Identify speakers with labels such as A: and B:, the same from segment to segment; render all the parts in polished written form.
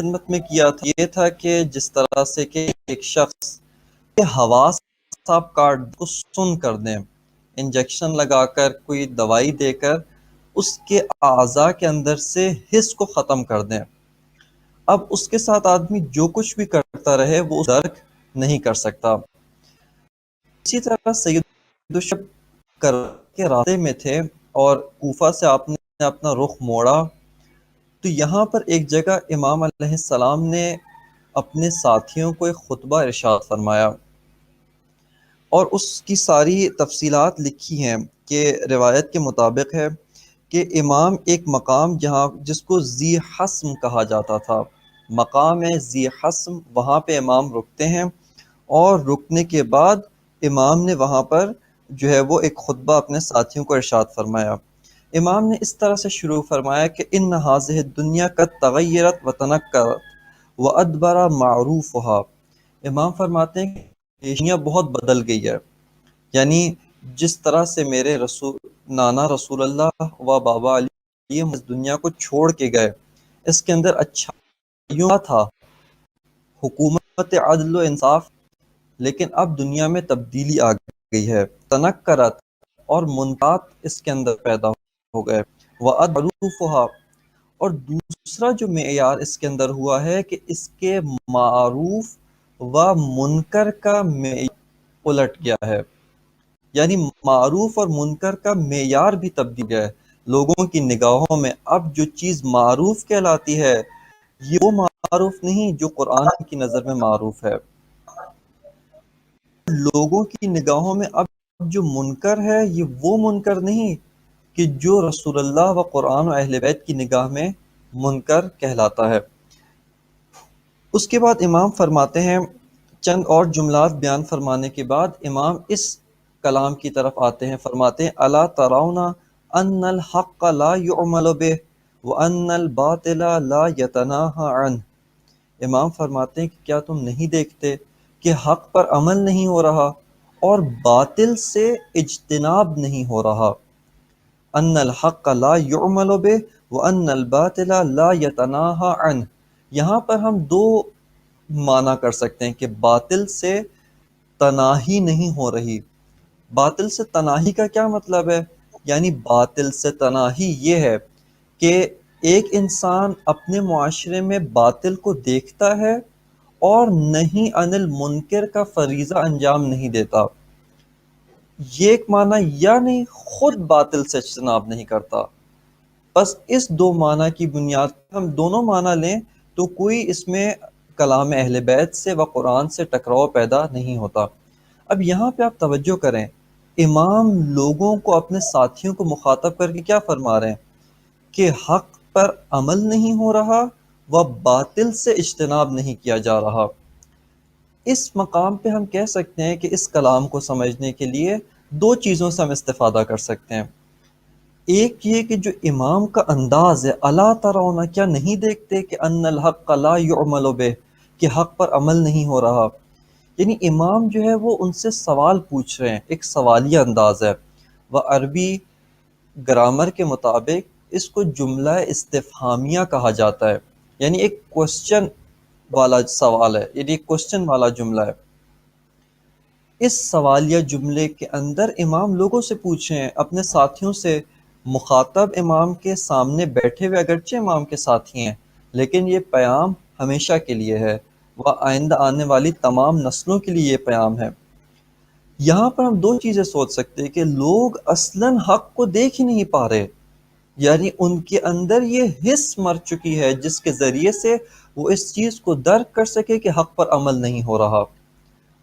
A: خدمت میں کیا تھا یہ تھا کہ جس طرح سے کہ ایک شخص کے حواس آپ کارڈ کو سن کر دیں، انجیکشن لگا کر، کوئی دوائی دے کر اس کے اعضاء کے اندر سے حس کو ختم کر دیں، اب اس کے ساتھ آدمی جو کچھ بھی کرتا رہے وہ درک نہیں کر سکتا۔ اسی طرح سید الشب کر کے راستے میں تھے اور کوفہ سے آپ نے اپنا رخ موڑا تو یہاں پر ایک جگہ امام علیہ السلام نے اپنے ساتھیوں کو ایک خطبہ ارشاد فرمایا اور اس کی ساری تفصیلات لکھی ہیں کہ روایت کے مطابق ہے کہ امام ایک مقام جس کو ذی حسم کہا جاتا تھا، مقام ذی حسم، وہاں پہ امام رکتے ہیں اور رکنے کے بعد امام نے وہاں پر جو ہے وہ ایک خطبہ اپنے ساتھیوں کو ارشاد فرمایا۔ امام نے اس طرح سے شروع فرمایا کہ ان هذه الدنيا قد تغيرت وتنكرت وادبر معروفها۔ امام فرماتے ہیں کہ دنیا بہت بدل گئی ہے، یعنی جس طرح سے میرے نانا رسول اللہ و بابا علی اس دنیا کو چھوڑ کے گئے، اس کے اندر اچھائیوں تھا، حکومت عدل و انصاف، لیکن اب دنیا میں تبدیلی آ گئی ہے، تنکرت اور منکرات اس کے اندر پیدا ہو گئے، وَأَدْعُوفُهَا، اور دوسرا جو معیار اس کے اندر ہوا ہے کہ اس کے معروف و منکر کا معیار الٹ گیا ہے، یعنی معروف اور منکر کا معیار بھی تبدیل ہے لوگوں کی نگاہوں میں۔ اب جو چیز معروف کہلاتی ہے یہ وہ معروف نہیں جو قرآن کی نظر میں معروف ہے، لوگوں کی نگاہوں میں اب جو منکر ہے یہ وہ منکر نہیں کہ جو رسول اللہ و قرآن و اہل بیت کی نگاہ میں منکر کہلاتا ہے۔ اس کے بعد امام فرماتے ہیں، چند اور جملات بیان فرمانے کے بعد امام اس کلام کی طرف آتے ہیں، فرماتے ہیں الا ترون ان الحق لا يعمل به وان الباطل لا يتناهى عنه۔ امام فرماتے ہیں کہ کیا تم نہیں دیکھتے کہ حق پر عمل نہیں ہو رہا اور باطل سے اجتناب نہیں ہو رہا، ان الحق لا يعمل به وان الباطل لا يتناهى عنه۔ یہاں پر ہم دو معنی کر سکتے ہیں کہ باطل سے تناہی نہیں ہو رہی۔ باطل سے تناہی کا کیا مطلب ہے؟ یعنی باطل سے تناہی یہ ہے کہ ایک انسان اپنے معاشرے میں باطل کو دیکھتا ہے اور نہیں عن المنکر کا فریضہ انجام نہیں دیتا، یہ ایک معنی، یا نہیں خود باطل سے اجتناب نہیں کرتا۔ بس اس دو معنی کی بنیاد پر ہم دونوں معنی لیں تو کوئی اس میں کلام اہل بیت سے و قرآن سے ٹکراؤ پیدا نہیں ہوتا۔ اب یہاں پہ آپ توجہ کریں، امام لوگوں کو، اپنے ساتھیوں کو مخاطب کر کے کیا فرما رہے ہیں کہ حق پر عمل نہیں ہو رہا و باطل سے اجتناب نہیں کیا جا رہا۔ اس مقام پہ ہم کہہ سکتے ہیں کہ اس کلام کو سمجھنے کے لیے دو چیزوں سے ہم استفادہ کر سکتے ہیں۔ ایک یہ کہ جو امام کا انداز ہے، الا ترون، کیا نہیں دیکھتے کہ ان الحق لا يعمل به، کہ حق پر عمل نہیں ہو رہا، یعنی امام جو ہے وہ ان سے سوال پوچھ رہے ہیں، ایک سوالیہ انداز ہے۔ وہ عربی گرامر کے مطابق اس کو جملہ استفہامیہ کہا جاتا ہے، یعنی ایک کوسچن والا سوال ہے، یعنی ایک کوسچن والا جملہ ہے۔ اس سوالیہ جملے کے اندر امام لوگوں سے پوچھ رہے ہیں، اپنے ساتھیوں سے، مخاطب امام کے سامنے بیٹھے ہوئے اگرچہ امام کے ساتھی ہیں لیکن یہ پیام ہمیشہ کے لیے ہے، وہ آئندہ آنے والی تمام نسلوں کے لیے یہ پیام ہے۔ یہاں پر ہم دو چیزیں سوچ سکتے ہیں کہ لوگ اصلاً حق کو دیکھ ہی نہیں پا رہے، یعنی ان کے اندر یہ حس مر چکی ہے جس کے ذریعے سے وہ اس چیز کو درک کر سکے کہ حق پر عمل نہیں ہو رہا۔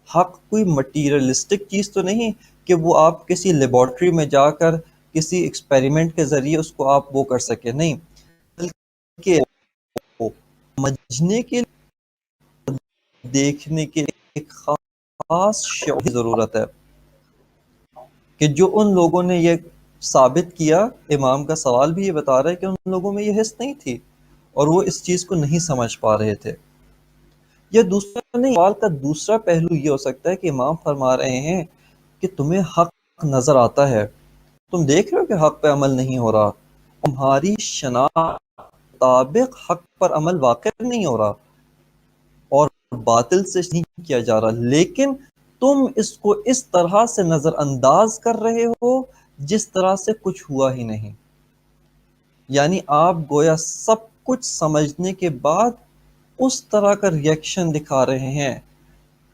A: حق کوئی مٹیریلسٹک چیز تو نہیں کہ وہ آپ کسی لیبارٹری میں جا کر کسی ایکسپیریمنٹ کے ذریعے اس کو آپ وہ کر سکے، نہیں، بلکہ سمجھنے کے لیے، دیکھنے کے لیے ایک خاص شعور کی ضرورت ہے کہ جو ان لوگوں نے یہ ثابت کیا، امام کا سوال بھی یہ بتا رہا ہے کہ ان لوگوں میں یہ حس نہیں تھی اور وہ اس چیز کو نہیں سمجھ پا رہے تھے۔ یہ دوسرا نہیں، سوال کا دوسرا پہلو یہ ہو سکتا ہے کہ امام فرما رہے ہیں کہ تمہیں حق نظر آتا ہے، تم دیکھ رہے ہو کہ حق پہ عمل نہیں ہو رہا، تمہاری شناخت مطابق حق پر عمل واقع نہیں ہو رہا اور باطل سے نہیں کیا جا رہا، لیکن تم اس کو اس طرح سے نظر انداز کر رہے ہو جس طرح سے کچھ ہوا ہی نہیں. یعنی آپ گویا سب کچھ سمجھنے کے بعد اس طرح کا ریئیکشن دکھا رہے ہیں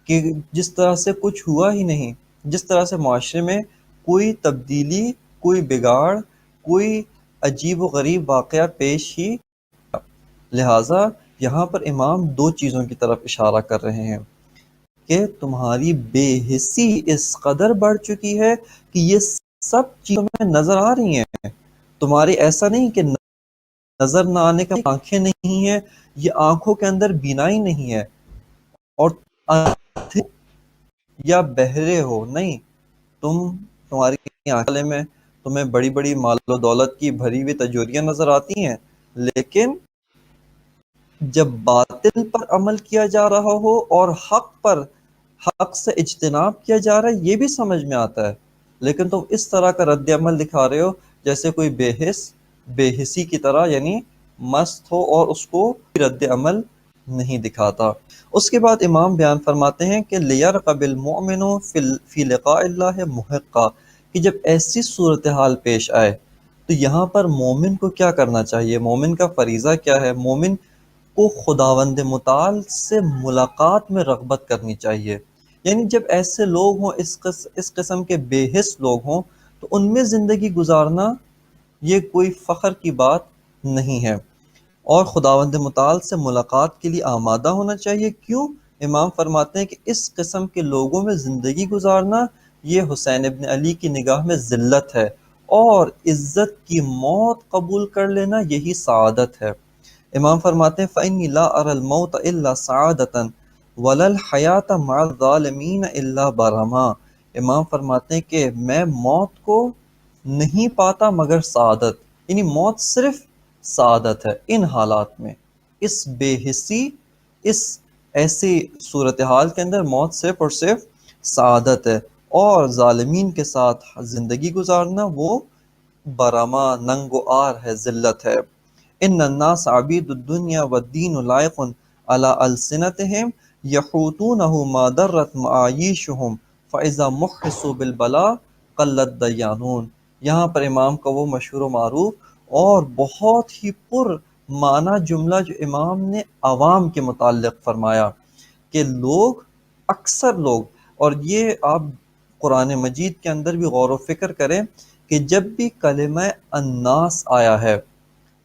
A: کہ جس طرح سے کچھ ہوا ہی نہیں، جس طرح سے معاشرے میں کوئی تبدیلی، کوئی بگاڑ، کوئی عجیب و غریب واقعہ پیش ہی. لہٰذا یہاں پر امام دو چیزوں کی طرف اشارہ کر رہے ہیں کہ تمہاری بے حسی اس قدر بڑھ چکی ہے کہ یہ سب چیزوں میں نظر آ رہی ہیں. تمہاری ایسا نہیں کہ نظر نہ آنے کا آنکھیں نہیں ہیں، یہ آنکھوں کے اندر بینائی نہیں ہے اور یا بہرے ہو نہیں. تمہاری آنکھیں میں تمہیں بڑی بڑی مال و دولت کی بھری ہوئی تجوریاں نظر آتی ہیں، لیکن جب باطل پر عمل کیا جا رہا ہو اور حق سے اجتناب کیا جا رہا ہے یہ بھی سمجھ میں آتا ہے، لیکن تم اس طرح کا رد عمل دکھا رہے ہو جیسے کوئی بے حسی کی طرح، یعنی مست ہو اور اس کو رد عمل نہیں دکھاتا. اس کے بعد امام بیان فرماتے ہیں کہ لِيَرْقَبِ الْمُؤْمِنُ فِي لِقَاءِ اللَّهِ مُحِقًّا، کہ جب ایسی صورتحال پیش آئے تو یہاں پر مومن کو کیا کرنا چاہیے، مومن کا فریضہ کیا ہے؟ مومن کو خداوند متعال سے ملاقات میں رغبت کرنی چاہیے. یعنی جب ایسے لوگ ہوں، اس قسم کے بے حس لوگ ہوں، تو ان میں زندگی گزارنا یہ کوئی فخر کی بات نہیں ہے، اور خداوند متعال سے ملاقات کے لیے آمادہ ہونا چاہیے. کیوں؟ امام فرماتے ہیں کہ اس قسم کے لوگوں میں زندگی گزارنا یہ حسین ابن علی کی نگاہ میں ذلت ہے، اور عزت کی موت قبول کر لینا یہی سعادت ہے. امام فرماتے ہیں فَإِنِّي لَا أَرَى الْمَوْتَ إِلَّا سَعَادَةً وَلَا الْحَيَاةَ مَعَ الظَّالِمِينَ إِلَّا بَرَمًا. امام فرماتے ہیں کہ میں موت کو نہیں پاتا مگر سعادت، یعنی موت صرف سعادت ہے ان حالات میں. اس بے حسی، اس ایسی صورتحال کے اندر موت صرف اور صرف سعادت ہے، اور ظالمین کے ساتھ زندگی گزارنا وہ برما، ننگ و آر ہے، ذلت ہے. ان الناس عبید الدنیا والدین لائق علی السنتہم یحوتونہ ما درت معایشہم فاذا محسوا بالبلاء قلت دیانون. یہاں پر امام کا وہ مشہور و معروف اور بہت ہی پر معنی جملہ جو امام نے عوام کے متعلق فرمایا کہ اکثر لوگ، اور یہ آپ قرآن مجید کے اندر بھی غور و فکر کریں کہ جب بھی کلمہ الناس آیا ہے،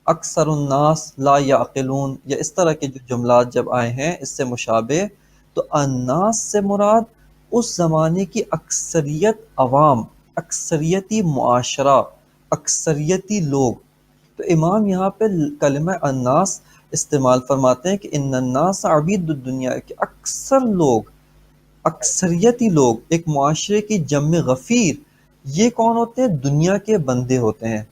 A: اکثر الناس لا یعقلون یا اس طرح کے جو جملات جب آئے ہیں اس سے مشابہ، تو الناس سے مراد اس زمانے کی اکثریت عوام، اکثریتی معاشرہ، اکثریتی لوگ. تو امام یہاں پہ کلمہ الناس استعمال فرماتے ہیں کہ ان الناس عبید الدنیا، کہ اکثر لوگ، اکثریتی لوگ، ایک معاشرے کی جمع غفیر، یہ کون ہوتے ہیں؟ دنیا کے بندے ہوتے ہیں،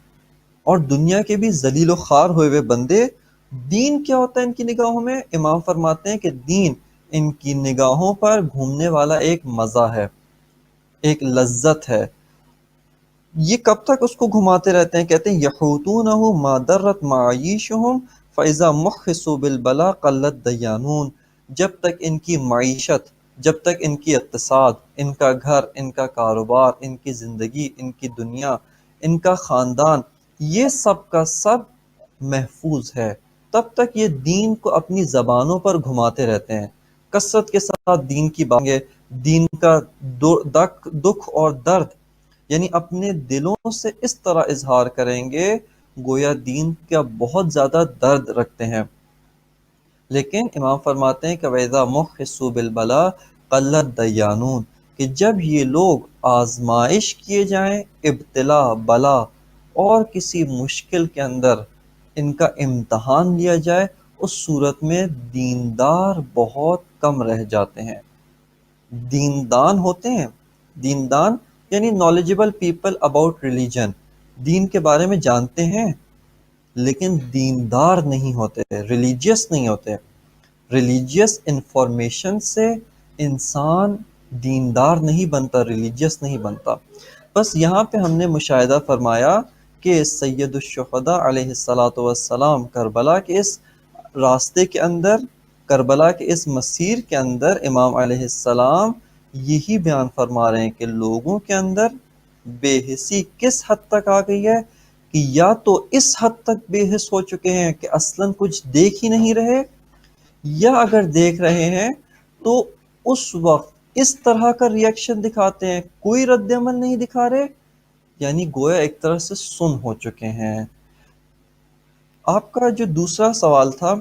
A: اور دنیا کے بھی ذلیل و خوار ہوئے ہوئے بندے. دین کیا ہوتا ہے ان کی نگاہوں میں؟ امام فرماتے ہیں کہ دین ان کی نگاہوں پر گھومنے والا ایک مزہ ہے، ایک لذت ہے. یہ کب تک اس کو گھماتے رہتے ہیں؟ کہتے ہیں یحوتونہ ما درت معایشہم فاذا محسوا بالبلاء قلت دیانون. جب تک ان کی معیشت، جب تک ان کی اقتصاد، ان کا گھر، ان کا کاروبار، ان کی زندگی، ان کی دنیا، ان کا خاندان، یہ سب کا سب محفوظ ہے، تب تک یہ دین کو اپنی زبانوں پر گھماتے رہتے ہیں، کثرت کے ساتھ دین کی باتیں، دین کا دکھ اور درد یعنی اپنے دلوں سے اس طرح اظہار کریں گے گویا دین کا بہت زیادہ درد رکھتے ہیں. لیکن امام فرماتے ہیں کہ وَإِذَا مُحِّسُوا بِالْبَلَاءِ قَلَّتْ دَيَّانُونَ، کہ جب یہ لوگ آزمائش کیے جائیں، ابتلا، بلا اور کسی مشکل کے اندر ان کا امتحان لیا جائے، اس صورت میں دیندار بہت کم رہ جاتے ہیں. دیندان ہوتے ہیں، دیندان یعنی knowledgeable people about religion، دین کے بارے میں جانتے ہیں لیکن دیندار نہیں ہوتے، ریلیجیس نہیں ہوتے. ریلیجیس انفارمیشن سے انسان دیندار نہیں بنتا، ریلیجیس نہیں بنتا. بس یہاں پہ ہم نے مشاہدہ فرمایا کہ سید الشہداء علیہ الصلاۃ والسلام کربلا کے اس راستے کے اندر، کربلا کے اس مسیر کے اندر امام علیہ السلام یہی بیان فرما رہے ہیں کہ لوگوں کے اندر بے حسی کس حد تک آ گئی ہے کہ یا تو اس حد تک بے حس ہو چکے ہیں کہ اصلاً کچھ دیکھ ہی نہیں رہے، یا اگر دیکھ رہے ہیں تو اس وقت اس طرح کا ریئیکشن دکھاتے ہیں، کوئی رد عمل نہیں دکھا رہے، یعنی گویا ایک طرح سے سن ہو چکے ہیں۔ آپ کا جو دوسرا سوال تھا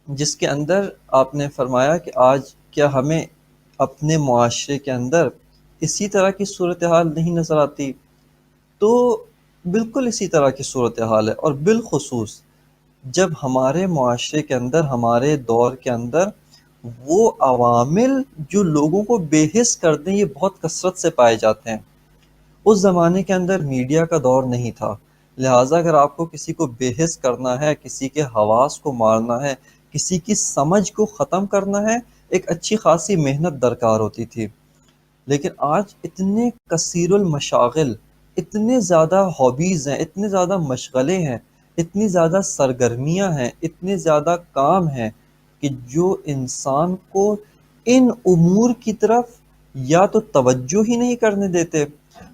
A: جس کے اندر آپ نے فرمایا کہ آج کیا ہمیں اپنے معاشرے کے اندر اسی طرح کی صورتحال نہیں نظر آتی، تو بالکل اسی طرح کی صورتحال ہے، اور بالخصوص جب ہمارے معاشرے کے اندر، ہمارے دور کے اندر وہ عوامل جو لوگوں کو بے حس کر دیں یہ بہت کثرت سے پائے جاتے ہیں۔ اس زمانے کے اندر میڈیا کا دور نہیں تھا، لہٰذا اگر آپ کو کسی کو بے حس کرنا ہے، کسی کے حواس کو مارنا ہے، کسی کی سمجھ کو ختم کرنا ہے، ایک اچھی خاصی محنت درکار ہوتی تھی۔ لیکن آج اتنے کثیر المشاغل، اتنے زیادہ ہابیز ہیں، اتنے زیادہ مشغلے ہیں، اتنی زیادہ سرگرمیاں ہیں، اتنے زیادہ کام ہیں کہ جو انسان کو ان امور کی طرف یا تو توجہ ہی نہیں کرنے دیتے،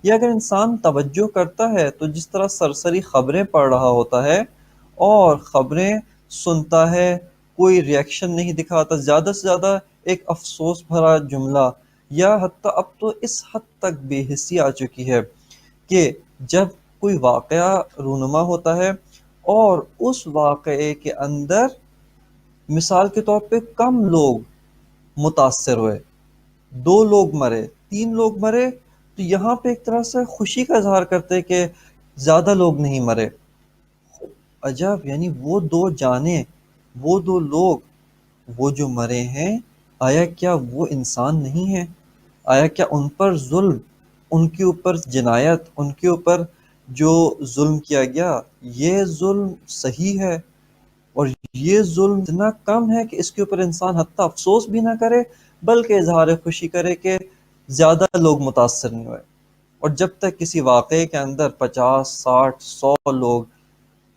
A: یا اگر انسان توجہ کرتا ہے تو جس طرح سرسری خبریں پڑھ رہا ہوتا ہے اور خبریں سنتا ہے، کوئی ریئیکشن نہیں دکھاتا، زیادہ سے زیادہ ایک افسوس بھرا جملہ، یا حتیٰ اب تو اس حد تک بے حسی آ چکی ہے کہ جب کوئی واقعہ رونما ہوتا ہے اور اس واقعے کے اندر مثال کے طور پہ کم لوگ متاثر ہوئے، 2 لوگ مرے، 3 لوگ مرے، تو یہاں پہ ایک طرح سے خوشی کا اظہار کرتے کہ زیادہ لوگ نہیں مرے۔ عجب، یعنی وہ 2 جانیں، وہ 2 لوگ، وہ جو مرے ہیں، آیا کیا وہ انسان نہیں ہیں؟ آیا کیا ان پر ظلم، ان کے اوپر جنایت، ان کے اوپر جو ظلم کیا گیا یہ ظلم صحیح ہے؟ اور یہ ظلم اتنا کم ہے کہ اس کے اوپر انسان حتیٰ افسوس بھی نہ کرے بلکہ اظہار خوشی کرے کہ زیادہ لوگ متاثر نہیں ہوئے۔ اور جب تک کسی واقعے کے اندر 50 60 100 لوگ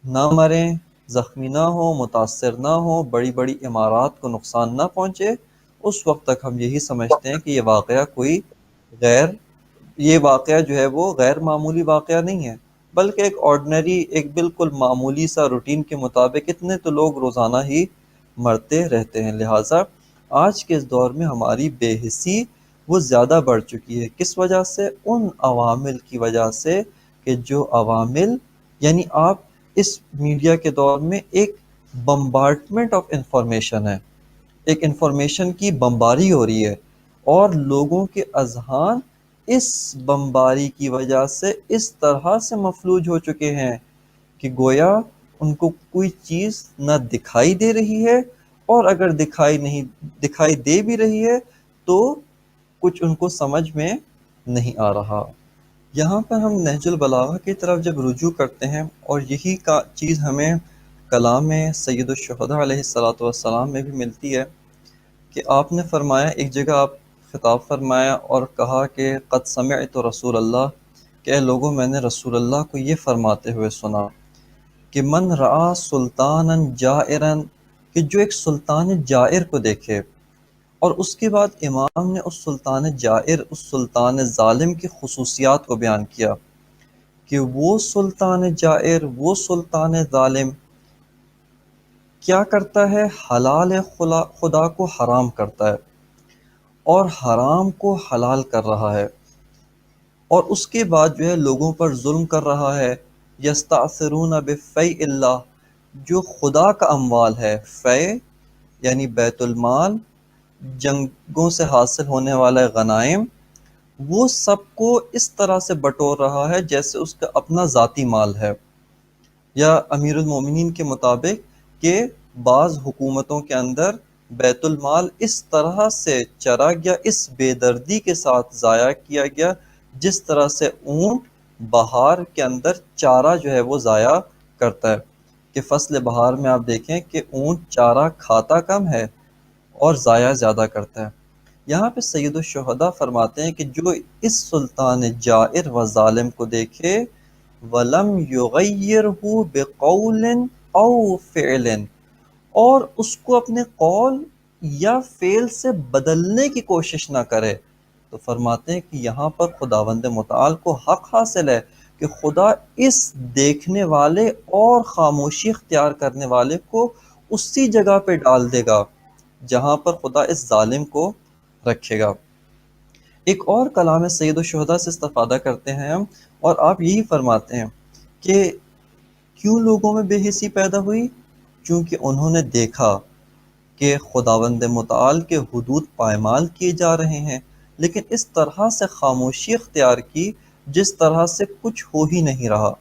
A: نہ مریں، زخمی نہ ہوں، متاثر نہ ہوں، بڑی بڑی عمارات کو نقصان نہ پہنچے، اس وقت تک ہم یہی سمجھتے ہیں کہ یہ واقعہ کوئی غیر یہ واقعہ جو ہے وہ غیر معمولی واقعہ نہیں ہے، بلکہ ایک آرڈنری، ایک بالکل معمولی سا روٹین کے مطابق اتنے تو لوگ روزانہ ہی مرتے رہتے ہیں۔ لہٰذا آج کے اس دور میں ہماری بے حسی وہ زیادہ بڑھ چکی ہے۔ کس وجہ سے؟ ان عوامل کی وجہ سے کہ جو عوامل، یعنی آپ اس میڈیا کے دور میں ایک بمبارڈمنٹ آف انفارمیشن ہے، ایک انفارمیشن کی بمباری ہو رہی ہے، اور لوگوں کے اذہان اس بمباری کی وجہ سے اس طرح سے مفلوج ہو چکے ہیں کہ گویا ان کو کوئی چیز نہ دکھائی دے رہی ہے، اور اگر دکھائی دے بھی رہی ہے تو کچھ ان کو سمجھ میں نہیں آ رہا۔ یہاں پر ہم نہج البلاغہ کی طرف جب رجوع کرتے ہیں، اور یہی کا چیز ہمیں کلام سید الشہداء علیہ الصلوۃ والسلام میں بھی ملتی ہے کہ آپ نے فرمایا، ایک جگہ آپ خطاب فرمایا اور کہا کہ قد سمعت رسول اللہ، کہ اے لوگوں میں نے رسول اللہ کو یہ فرماتے ہوئے سنا کہ من رعا سلطانا جائرا، کہ جو ایک سلطان جائر کو دیکھے، اور اس کے بعد امام نے اس سلطان جائر، اس سلطان ظالم کی خصوصیات کو بیان کیا کہ وہ سلطان جائر، وہ سلطان ظالم کیا کرتا ہے؟ حلال خدا کو حرام کرتا ہے اور حرام کو حلال کر رہا ہے، اور اس کے بعد جو ہے لوگوں پر ظلم کر رہا ہے۔ یستأثرون بفیء اللہ، جو خدا کا اموال ہے، فیء یعنی بیت المال، جنگوں سے حاصل ہونے والا غنائم، وہ سب کو اس طرح سے بٹور رہا ہے جیسے اس کا اپنا ذاتی مال ہے، یا امیر المومنین کے مطابق کہ بعض حکومتوں کے اندر بیت المال اس طرح سے چرا گیا، اس بے دردی کے ساتھ ضائع کیا گیا جس طرح سے اونٹ بہار کے اندر چارہ جو ہے وہ ضائع کرتا ہے، کہ فصل بہار میں آپ دیکھیں کہ اونٹ چارہ کھاتا کم ہے اور ضائع زیادہ کرتا ہے۔ یہاں پہ سید الشہداء فرماتے ہیں کہ جو اس سلطان جائر و ظالم کو دیکھے وَلَمْ يُغَيِّرْهُ بِقَوْلٍ أَوْ فِعْلٍ، اور اس کو اپنے قول یا فعل سے بدلنے کی کوشش نہ کرے۔ تو فرماتے ہیں کہ یہاں پر خداوند متعال کو حق حاصل ہے کہ خدا اس دیکھنے والے اور خاموشی اختیار کرنے والے کو اسی جگہ پہ ڈال دے گا جہاں پر خدا اس ظالم کو رکھے گا۔ ایک اور کلام سید الشہداء سے استفادہ کرتے ہیں ہم، اور آپ یہی فرماتے ہیں کہ کیوں لوگوں میں بے حسی پیدا ہوئی؟ چونکہ انہوں نے دیکھا کہ خداوند متعال کے حدود پائمال کیے جا رہے ہیں، لیکن اس طرح سے خاموشی اختیار کی جس طرح سے کچھ ہو ہی نہیں رہا۔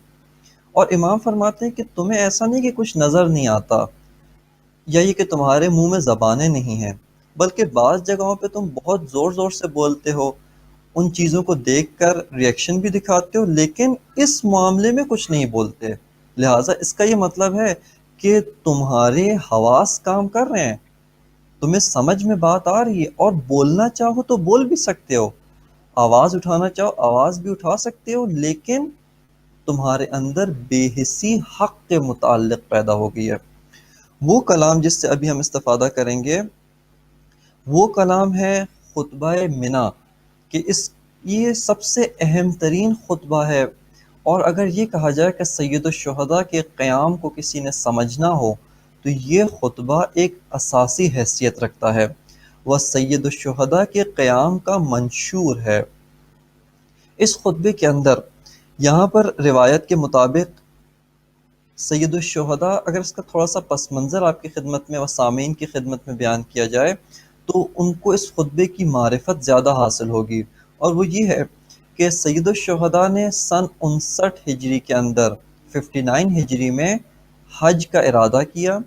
A: اور امام فرماتے ہیں کہ تمہیں ایسا نہیں کہ کچھ نظر نہیں آتا یا یہ کہ تمہارے منہ میں زبانیں نہیں ہیں، بلکہ بعض جگہوں پہ تم بہت زور زور سے بولتے ہو، ان چیزوں کو دیکھ کر ریئیکشن بھی دکھاتے ہو، لیکن اس معاملے میں کچھ نہیں بولتے۔ لہٰذا اس کا یہ مطلب ہے کہ تمہارے حواس کام کر رہے ہیں، تمہیں سمجھ میں بات آ رہی ہے، اور بولنا چاہو تو بول بھی سکتے ہو، آواز اٹھانا چاہو آواز بھی اٹھا سکتے ہو، لیکن تمہارے اندر بے حسی حق کے متعلق پیدا ہو گئی ہے۔ وہ کلام جس سے ابھی ہم استفادہ کریں گے وہ کلام ہے خطبہ منا، کہ یہ سب سے اہم ترین خطبہ ہے، اور اگر یہ کہا جائے کہ سید الشہداء کے قیام کو کسی نے سمجھنا ہو تو یہ خطبہ ایک اساسی حیثیت رکھتا ہے، وہ سید الشہداء کے قیام کا منشور ہے۔ اس خطبے کے اندر یہاں پر روایت کے مطابق سید الشہداء، اگر اس کا تھوڑا سا پس منظر آپ کی خدمت میں و سامعین کی خدمت میں بیان کیا جائے تو ان کو اس خطبے کی معرفت زیادہ حاصل ہوگی، اور وہ یہ ہے کہ سید الشہداء نے سن 59 ہجری کے اندر 59 ہجری میں حج کا ارادہ کیا،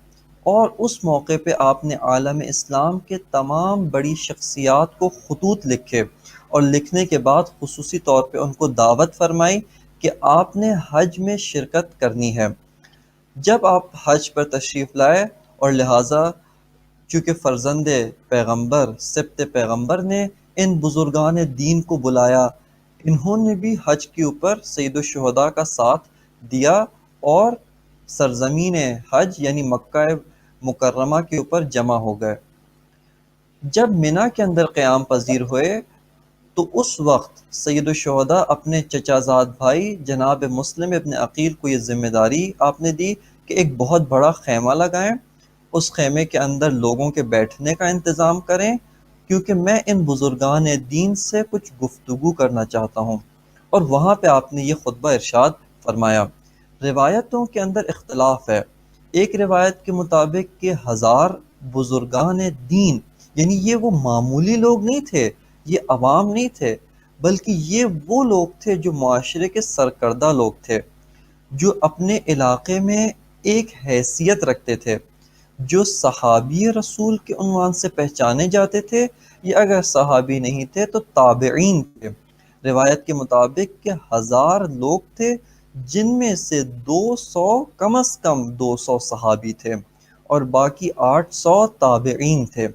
A: اور اس موقع پہ آپ نے عالم اسلام کے تمام بڑی شخصیات کو خطوط لکھے، اور لکھنے کے بعد خصوصی طور پہ ان کو دعوت فرمائی کہ آپ نے حج میں شرکت کرنی ہے۔ جب آپ حج پر تشریف لائے، اور لہٰذا چونکہ فرزند پیغمبر سبط پیغمبر نے ان بزرگان دین کو بلایا، انہوں نے بھی حج کے اوپر سید الشہداء کا ساتھ دیا، اور سرزمین حج یعنی مکہ مکرمہ کے اوپر جمع ہو گئے۔ جب منا کے اندر قیام پذیر ہوئے تو اس وقت سید الشہداء اپنے چچا زاد بھائی جناب مسلم ابن عقیل کو یہ ذمہ داری آپ نے دی کہ ایک بہت بڑا خیمہ لگائیں، اس خیمے کے اندر لوگوں کے بیٹھنے کا انتظام کریں، کیونکہ میں ان بزرگان دین سے کچھ گفتگو کرنا چاہتا ہوں۔ اور وہاں پہ آپ نے یہ خطبہ ارشاد فرمایا۔ روایتوں کے اندر اختلاف ہے، ایک روایت کے مطابق کہ 1000 بزرگان دین، یعنی یہ وہ معمولی لوگ نہیں تھے، یہ عوام نہیں تھے، بلکہ یہ وہ لوگ تھے جو معاشرے کے سرکردہ لوگ تھے، جو اپنے علاقے میں ایک حیثیت رکھتے تھے، جو صحابی رسول کے عنوان سے پہچانے جاتے تھے، یا اگر صحابی نہیں تھے تو تابعین تھے۔ روایت کے مطابق کہ 1000 لوگ تھے، جن میں سے 200 کم از کم 200 صحابی تھے، اور باقی 800 تابعین تھے۔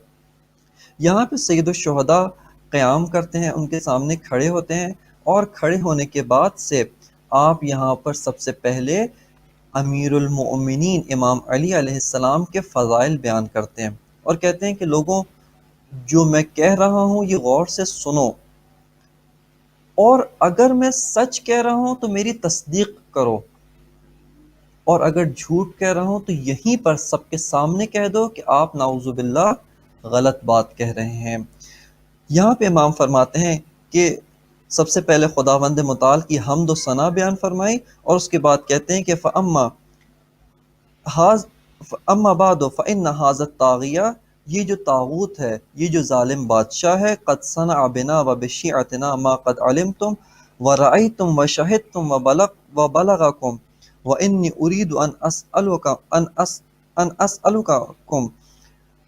A: یہاں پہ سید الشہداء قیام کرتے ہیں، ان کے سامنے کھڑے ہوتے ہیں، اور کھڑے ہونے کے بعد سے آپ یہاں پر سب سے پہلے امیر المؤمنین امام علی علیہ السلام کے فضائل بیان کرتے ہیں، اور کہتے ہیں کہ لوگوں، جو میں کہہ رہا ہوں یہ غور سے سنو، اور اگر میں سچ کہہ رہا ہوں تو میری تصدیق کرو، اور اگر جھوٹ کہہ رہا ہوں تو یہیں پر سب کے سامنے کہہ دو کہ آپ نعوذ باللہ غلط بات کہہ رہے ہیں۔ یہاں پہ امام فرماتے ہیں کہ سب سے پہلے خداوند متعال کی حمد و ثنا بیان فرمائی، اور اس کے بعد کہتے ہیں کہ فَأَمَّا بَعْدُ فَإِنَّ هَٰذَا الطَّاغِیَةَ، یہ جو طاغوت ہے، یہ جو ظالم بادشاہ ہے، قَدْ صَنَعَ بِنَا وَبِشِيعَتِنَا مَا قَدْ عَلِمْتُمْ وَرَأَيْتُمْ وَشَهِدْتُمْ وَبَلَغَكُمْ وَإِنِّي أُرِيدُ أَنْ أَسْأَلُكُمْ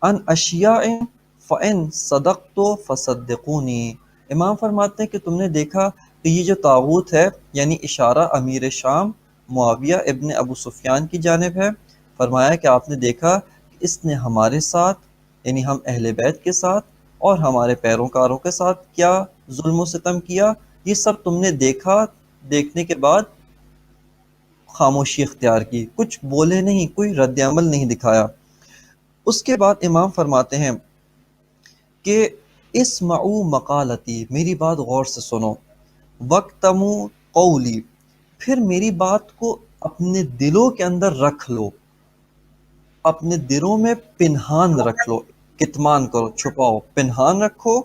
A: عَنْ أَشْيَاءٍ فَإِنْ صَدَقْتُ فَصَدِّقُونِي۔ امام فرماتے ہیں کہ تم نے دیکھا کہ یہ جو طاغوت ہے، یعنی اشارہ امیر شام معاویہ ابن ابو سفیان کی جانب ہے، فرمایا کہ آپ نے دیکھا کہ اس نے ہمارے ساتھ، یعنی ہم اہل بیت کے ساتھ اور ہمارے پیروکاروں کے ساتھ کیا ظلم و ستم کیا، یہ سب تم نے دیکھا، دیکھنے کے بعد خاموشی اختیار کی، کچھ بولے نہیں، کوئی رد عمل نہیں دکھایا۔ اس کے بعد امام فرماتے ہیں کہ اسمعوا مقالتی، میری بات غور سے سنو، وقتموا قولی، پھر میری بات کو اپنے دلوں کے اندر رکھ لو، اپنے دلوں میں پنہان رکھ لو، کتمان کرو، چھپاؤ، پنہان رکھو،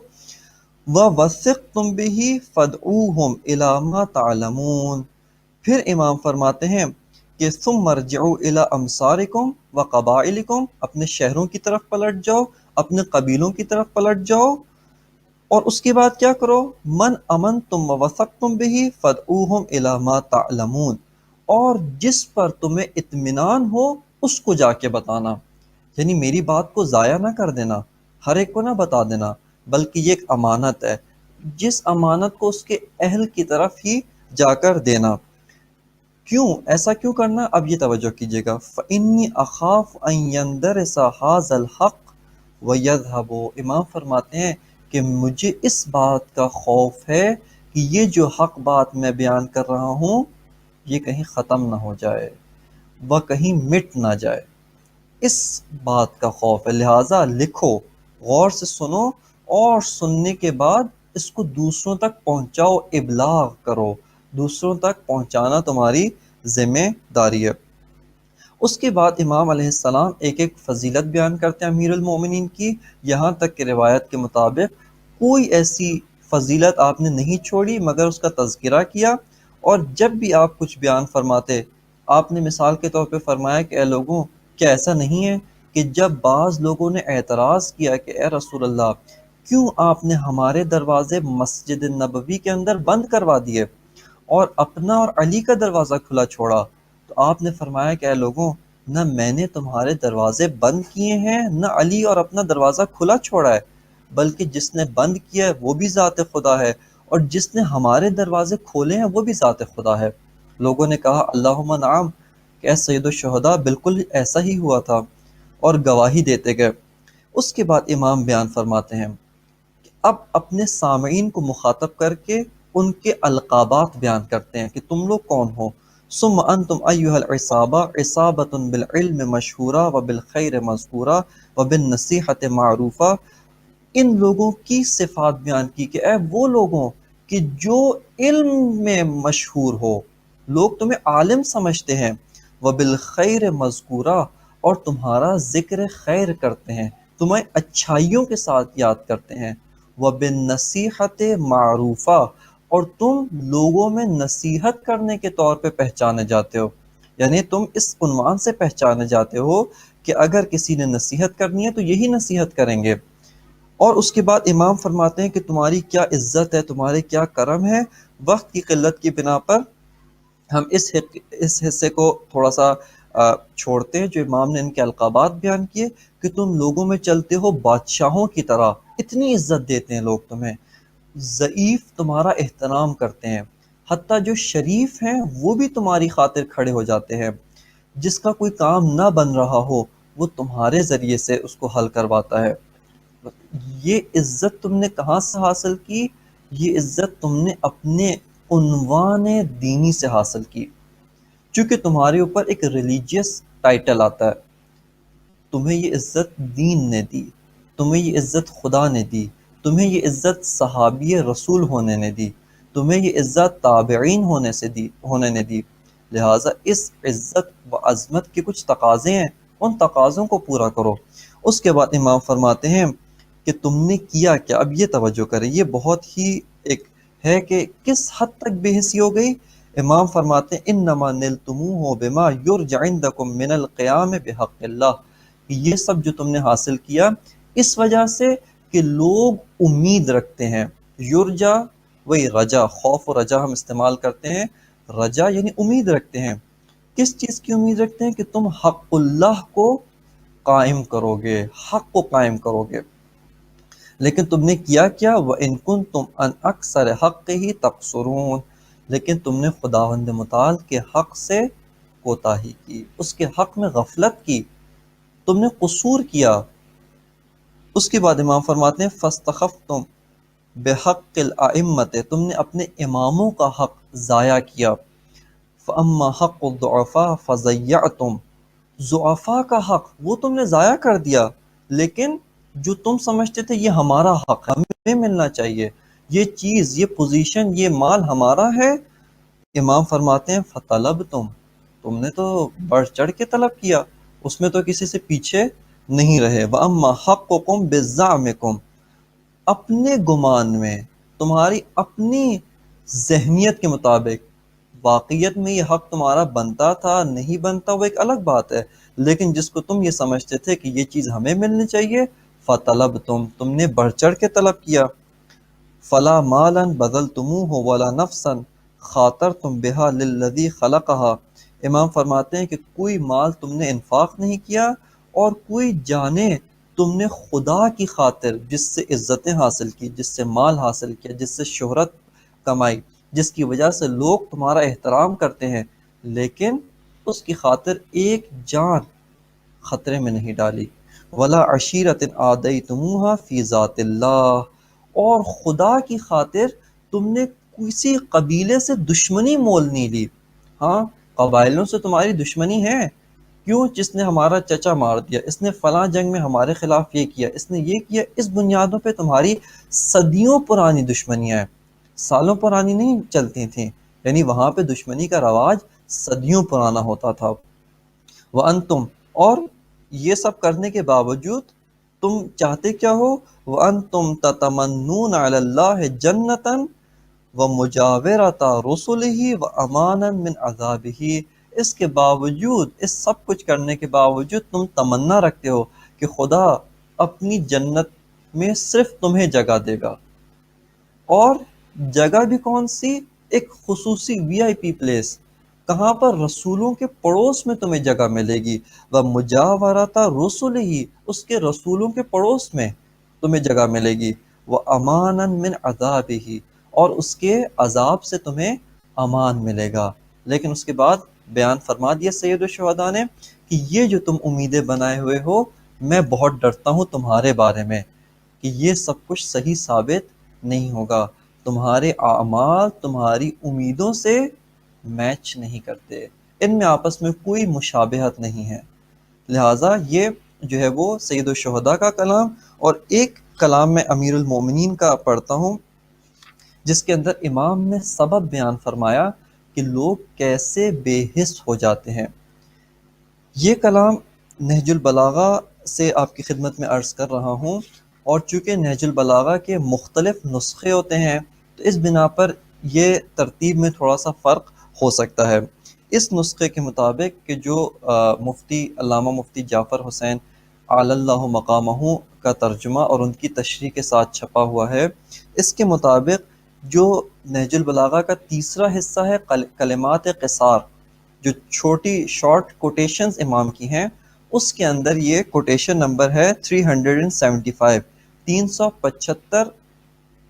A: وَوَثِّقْتُمْ بِهِ فَادْعُوهُمْ إِلَى مَا تَعْلَمُونَ، پھر امام فرماتے ہیں کہ ثُمَّ ارْجِعُوا إِلَى أَمْصَارِكُمْ وَقَبَائِلِكُمْ، اپنے شہروں کی طرف پلٹ جاؤ، اپنے قبیلوں کی طرف پلٹ جاؤ، اور اس کے بعد کیا کرو، من امنتم ووثقتم به فادعوهم الى ما تعلمون، اور جس پر تمہیں اطمینان ہو اس کو جا کے بتانا، یعنی میری بات کو ضائع نہ کر دینا، ہر ایک کو نہ بتا دینا، بلکہ یہ ایک امانت ہے، جس امانت کو اس کے اہل کی طرف ہی جا کر دینا۔ کیوں ایسا کیوں کرنا، اب یہ توجہ کیجیے گا، فَإِنِّي أَخَافُ أَن يَنْدَرِسَ هَذَا الْحَقُّ وَيَذْهَبُ، امام فرماتے ہیں کہ مجھے اس بات کا خوف ہے کہ یہ جو حق بات میں بیان کر رہا ہوں یہ کہیں ختم نہ ہو جائے، وہ کہیں مٹ نہ جائے، اس بات کا خوف ہے، لہٰذا لکھو، غور سے سنو، اور سننے کے بعد اس کو دوسروں تک پہنچاؤ، ابلاغ کرو، دوسروں تک پہنچانا تمہاری ذمہ داری ہے۔ اس کے بعد امام علیہ السلام ایک ایک فضیلت بیان کرتے ہیں امیر المومنین کی، یہاں تک کہ روایت کے مطابق کوئی ایسی فضیلت آپ نے نہیں چھوڑی مگر اس کا تذکرہ کیا، اور جب بھی آپ کچھ بیان فرماتے آپ نے مثال کے طور پہ فرمایا کہ اے لوگوں، کیا ایسا نہیں ہے کہ جب بعض لوگوں نے اعتراض کیا کہ اے رسول اللہ، کیوں آپ نے ہمارے دروازے مسجد نبوی کے اندر بند کروا دیے اور اپنا اور علی کا دروازہ کھلا چھوڑا، تو آپ نے فرمایا کہ اے لوگوں، نہ میں نے تمہارے دروازے بند کیے ہیں نہ علی اور اپنا دروازہ کھلا چھوڑا ہے، بلکہ جس نے بند کیا ہے وہ بھی ذات خدا ہے، اور جس نے ہمارے دروازے کھولے ہیں وہ بھی ذات خدا ہے۔ لوگوں نے کہا اللہم نعم، کہ اے سید الشہداء بالکل ایسا ہی ہوا تھا، اور گواہی دیتے گئے۔ اس کے بعد امام بیان فرماتے ہیں، اب اپنے سامعین کو مخاطب کر کے ان کے القابات بیان کرتے ہیں کہ تم لوگ کون ہو۔ ثم انتم ایھا العصابہ عصابۃ بالعلم مشہورہ وبالخیر مذکورہ وبالنصیحۃ معروفہ، ان لوگوں کی صفات بیان کی کہ اے وہ لوگوں کہ جو علم میں مشہور ہو، لوگ تمہیں عالم سمجھتے ہیں، وبالخیر مذکورہ، اور تمہارا ذکر خیر کرتے ہیں، تمہیں اچھائیوں کے ساتھ یاد کرتے ہیں، وبالنصیحۃ معروفہ، اور تم لوگوں میں نصیحت کرنے کے طور پہ پہچانے جاتے ہو، یعنی تم اس عنوان سے پہچانے جاتے ہو کہ اگر کسی نے نصیحت کرنی ہے تو یہی نصیحت کریں گے۔ اور اس کے بعد امام فرماتے ہیں کہ تمہاری کیا عزت ہے، تمہارے کیا کرم ہے۔ وقت کی قلت کی بنا پر ہم اس حصے کو تھوڑا سا چھوڑتے ہیں جو امام نے ان کے القابات بیان کیے کہ تم لوگوں میں چلتے ہو بادشاہوں کی طرح، اتنی عزت دیتے ہیں لوگ تمہیں، ضعیف تمہارا احترام کرتے ہیں، حتیٰ جو شریف ہیں وہ بھی تمہاری خاطر کھڑے ہو جاتے ہیں، جس کا کوئی کام نہ بن رہا ہو وہ تمہارے ذریعے سے اس کو حل کرواتا ہے۔ یہ عزت تم نے کہاں سے حاصل کی؟ یہ عزت تم نے اپنے عنوان دینی سے حاصل کی، چونکہ تمہارے اوپر ایک ریلیجیس ٹائٹل آتا ہے، تمہیں یہ عزت دین نے دی، تمہیں یہ عزت خدا نے دی، تمہیں یہ عزت صحابی رسول ہونے نے دی، تمہیں یہ عزت تابعین ہونے نے دی، لہٰذا اس عزت و عظمت کے کچھ تقاضے ہیں، ان تقاضوں کو پورا کرو۔ اس کے بعد امام فرماتے ہیں کہ تم نے کیا کیا، اب یہ توجہ کریں، یہ بہت ہی ایک ہے کہ کس حد تک بے حسی ہو گئی۔ امام فرماتے ہیں انما نلتموہ بما یرجع عندکم من القیام بحق اللہ، یہ سب جو تم نے حاصل کیا اس وجہ سے کہ لوگ امید رکھتے ہیں، یرجا وہی رجا، خوف و رجا ہم استعمال کرتے ہیں، رجا یعنی امید رکھتے ہیں، کس چیز کی امید رکھتے ہیں کہ تم حق اللہ کو قائم کرو گے، حق کو قائم کرو گے، لیکن تم نے کیا کیا، وَإِن كُنتُمْ عَنْ أَكْثَرِ حَقِّهِ تَقْصُرُونَ، لیکن تم نے خداوند متعال کے حق سے کوتاہی کی، اس کے حق میں غفلت کی، تم نے قصور کیا۔ اس کے بعد امام فرماتے ہیں فَاسْتَخَفْتُمْ بِحَقِّ الْأَئِمَّةِ، تم نے اپنے اماموں کا حق ضائع کیا، فَأَمَّا حَقُّ الضُّعَفَاءِ فَضَيَّعْتُمْ، ضعفاء کا حق وہ تم نے ضائع کر دیا، لیکن جو تم سمجھتے تھے یہ ہمارا حق ہے، ہمیں ملنا چاہیے، یہ چیز، یہ پوزیشن، یہ مال ہمارا ہے، امام فرماتے ہیں فطلب تم نے تو بڑھ چڑھ کے طلب کیا، اس میں تو کسی سے پیچھے نہیں رہے۔ وَأَمَّا حَقُّكُمْ بِالزَّعْمِكُمْ، اپنے گمان میں، تمہاری اپنی ذہنیت کے مطابق واقعیت میں یہ حق تمہارا بنتا تھا نہیں بنتا وہ ایک الگ بات ہے، لیکن جس کو تم یہ سمجھتے تھے کہ یہ چیز ہمیں ملنی چاہیے، فطلب تم نے بڑھ چڑھ کے طلب کیا۔ فلا مالا بذلتموہ ولا نفسا خاطرتم بہا للذی خلقہا، امام فرماتے ہیں کہ کوئی مال تم نے انفاق نہیں کیا اور کوئی جانے تم نے خدا کی خاطر جس سے عزتیں حاصل کی، جس سے مال حاصل کیا، جس سے شہرت کمائی، جس کی وجہ سے لوگ تمہارا احترام کرتے ہیں، لیکن اس کی خاطر ایک جان خطرے میں نہیں ڈالی۔ ولا عشیرت آدیتموہا فی ذات اللہ، اور خدا کی خاطر تم نے کسی قبیلے سے دشمنی مول نہیں لی۔ ہاں، قبائلوں سے تمہاری دشمنی ہے، کیوں؟ جس نے ہمارا چچا مار دیا، اس نے فلاں جنگ میں ہمارے خلاف یہ کیا، اس نے یہ کیا، اس بنیادوں پہ تمہاری صدیوں پرانی دشمنیاں ہیں، سالوں پرانی نہیں چلتی تھیں، یعنی وہاں پہ دشمنی کا رواج صدیوں پرانا ہوتا تھا۔ وَأَنْتُمْ، اور یہ سب کرنے کے باوجود تم چاہتے کیا ہو؟ وَأَنْتُمْ تَتَمَنُّونَ عَلَى اللَّهِ جَنَّةً وَمُجَاوِرَةَ رُسُلِهِ وَأَمَانًا مِنْ عَذَابِهِ، اس کے باوجود، اس سب کچھ کرنے کے باوجود تم تمنا رکھتے ہو کہ خدا اپنی جنت میں صرف تمہیں جگہ دے گا، اور جگہ بھی کون سی؟ ایک خصوصی وی آئی پی پلیس، کہاں پر؟ رسولوں کے پڑوس میں تمہیں جگہ ملے گی، وَمُجَاوَرَةَ رُسُلِهِ، اس کے رسولوں کے پڑوس میں تمہیں جگہ ملے گی، وَأَمَانًا مِنْ عَذَابِهِ، اور اس کے عذاب سے تمہیں امان ملے گا۔ لیکن اس کے بعد بیان فرما دیا سید الشہداء نے کہ یہ جو تم امیدیں بنائے ہوئے ہو، میں بہت ڈرتا ہوں تمہارے بارے میں کہ یہ سب کچھ صحیح ثابت نہیں ہوگا، تمہارے اعمال تمہاری امیدوں سے میچ نہیں کرتے، ان میں آپس میں کوئی مشابہت نہیں ہے۔ لہٰذا یہ جو ہے وہ سید الشہداء کا کلام، اور ایک کلام میں امیر المومنین کا پڑھتا ہوں جس کے اندر امام نے سبب بیان فرمایا کہ لوگ کیسے بے حس ہو جاتے ہیں۔ یہ کلام نہج البلاغہ سے آپ کی خدمت میں عرض کر رہا ہوں، اور چونکہ نہج البلاغہ کے مختلف نسخے ہوتے ہیں تو اس بنا پر یہ ترتیب میں تھوڑا سا فرق ہو سکتا ہے۔ اس نسخے کے مطابق کہ جو مفتی علامہ مفتی جعفر حسین اعلی اللہ مقامہ کا ترجمہ اور ان کی تشریح کے ساتھ چھپا ہوا ہے، اس کے مطابق جو نہج البلاغہ کا تیسرا حصہ ہے کلمات قصار، جو چھوٹی شارٹ کوٹیشنز امام کی ہیں، اس کے اندر یہ کوٹیشن نمبر ہے 375، 375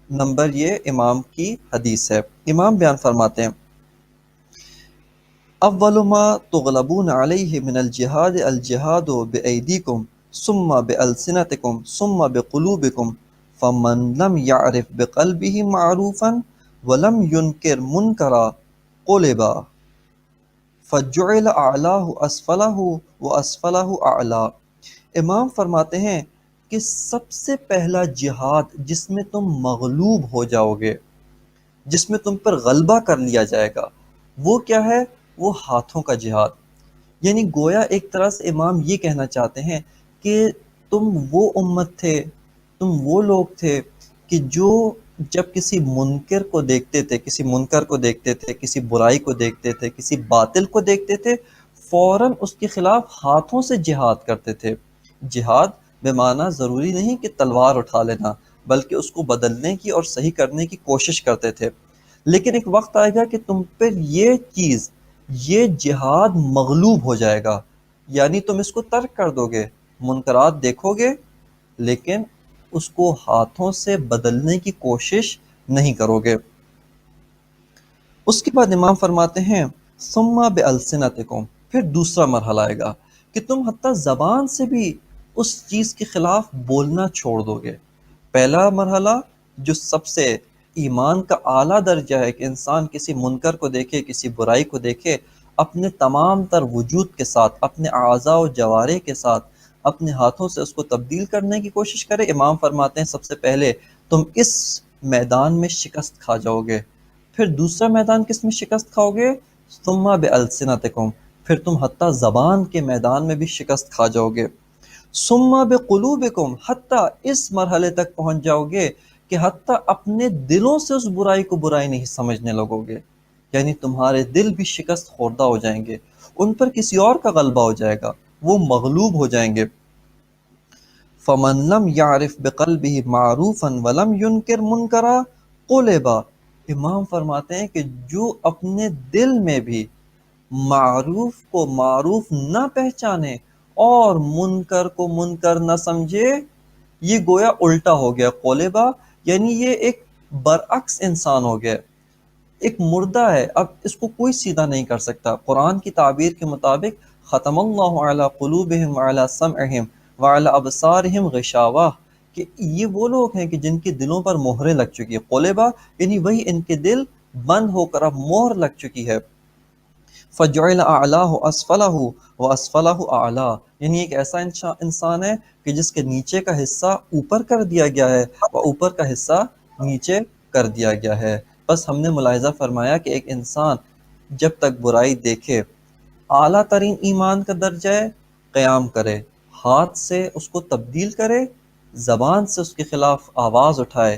A: نمبر یہ امام کی حدیث ہے۔ امام بیان فرماتے ہیں اول ما تغلبون علیہ من الجہاد الجہاد بایدیکم ثم بالسنتکم ثم بقلوبکم فمن لم یعرف بقلبہ معروفا ولم ینکر منکرا قلبا فجعل اعلاہ اسفلہ واسفلہ اعلا۔ امام فرماتے ہیں کہ سب سے پہلا جہاد جس میں تم مغلوب ہو جاؤ گے، جس میں تم پر غلبہ کر لیا جائے گا، وہ کیا ہے؟ وہ ہاتھوں کا جہاد۔ یعنی گویا ایک طرح سے امام یہ کہنا چاہتے ہیں کہ تم وہ امت تھے، تم وہ لوگ تھے کہ جو جب کسی منکر کو دیکھتے تھے، کسی منکر کو دیکھتے تھے، کسی برائی کو دیکھتے تھے، کسی باطل کو دیکھتے تھے، فوراً اس کے خلاف ہاتھوں سے جہاد کرتے تھے۔ جہاد بے معنی ضروری نہیں کہ تلوار اٹھا لینا، بلکہ اس کو بدلنے کی اور صحیح کرنے کی کوشش کرتے تھے۔ لیکن ایک وقت آئے گا کہ تم پر یہ چیز، یہ جہاد مغلوب ہو جائے گا، یعنی تم اس کو ترک کر دو گے، منکرات دیکھو گے لیکن اس کو ہاتھوں سے بدلنے کی کوشش نہیں کرو گے۔ اس کے بعد امام فرماتے ہیں ثم بألسنتکم، پھر دوسرا مرحلہ آئے گا کہ تم حتیٰ زبان سے بھی اس چیز کے خلاف بولنا چھوڑ دو گے۔ پہلا مرحلہ جو سب سے ایمان کا اعلیٰ درجہ ہے کہ انسان کسی منکر کو دیکھے، کسی برائی کو دیکھے، اپنے تمام تر وجود کے ساتھ، اپنے اعضاء و جوارح کے ساتھ، اپنے ہاتھوں سے اس کو تبدیل کرنے کی کوشش کرے، امام فرماتے ہیں سب سے پہلے تم اس میدان میں شکست کھا جاؤ گے۔ پھر دوسرا میدان کس میں شکست کھاؤ گے؟ ثم بألسنتکم، پھر تم حتیٰ زبان کے میدان میں بھی شکست کھا جاؤ گے۔ ثم بقلوبکم، حتیٰ اس مرحلے تک پہنچ جاؤ گے کہ حتیٰ اپنے دلوں سے اس برائی کو برائی نہیں سمجھنے لگو گے، یعنی تمہارے دل بھی شکست خوردہ ہو جائیں گے، ان پر کسی اور کا غلبہ ہو جائے گا، وہ مغلوب ہو جائیں گے۔ فمن لم يعرف بقلبه معروفا ولم ينکر منکرا قلبا، امام فرماتے ہیں کہ جو اپنے دل میں بھی معروف کو معروف نہ پہچانے اور منکر کو منکر نہ سمجھے، یہ گویا الٹا ہو گیا، قلبا یعنی یہ ایک برعکس انسان ہو گیا، ایک مردہ ہے، اب اس کو کوئی سیدھا نہیں کر سکتا۔ قرآن کی تعبیر کے مطابق ختم اللہ علی قلوبہم وعلی سمعہم وعلی ابصارہم غشاوہ، کہ یہ وہ لوگ ہیں کہ جن کے دلوں پر مہریں لگ چکی ہے، قلبہ یعنی وہی ان کے دل بند ہو کر اب مہر لگ چکی ہے۔ فجعل اعلاہ اسفلہ واسفلہ اعلیٰ، یعنی ایک ایسا انسان ہے کہ جس کے نیچے کا حصہ اوپر کر دیا گیا ہے اور اوپر کا حصہ نیچے کر دیا گیا ہے۔ بس ہم نے ملاحظہ فرمایا کہ ایک انسان جب تک برائی دیکھے، اعلیٰ ترین ایمان کا درجہ ہے قیام کرے، ہاتھ سے اس کو تبدیل کرے، زبان سے اس کے خلاف آواز اٹھائے،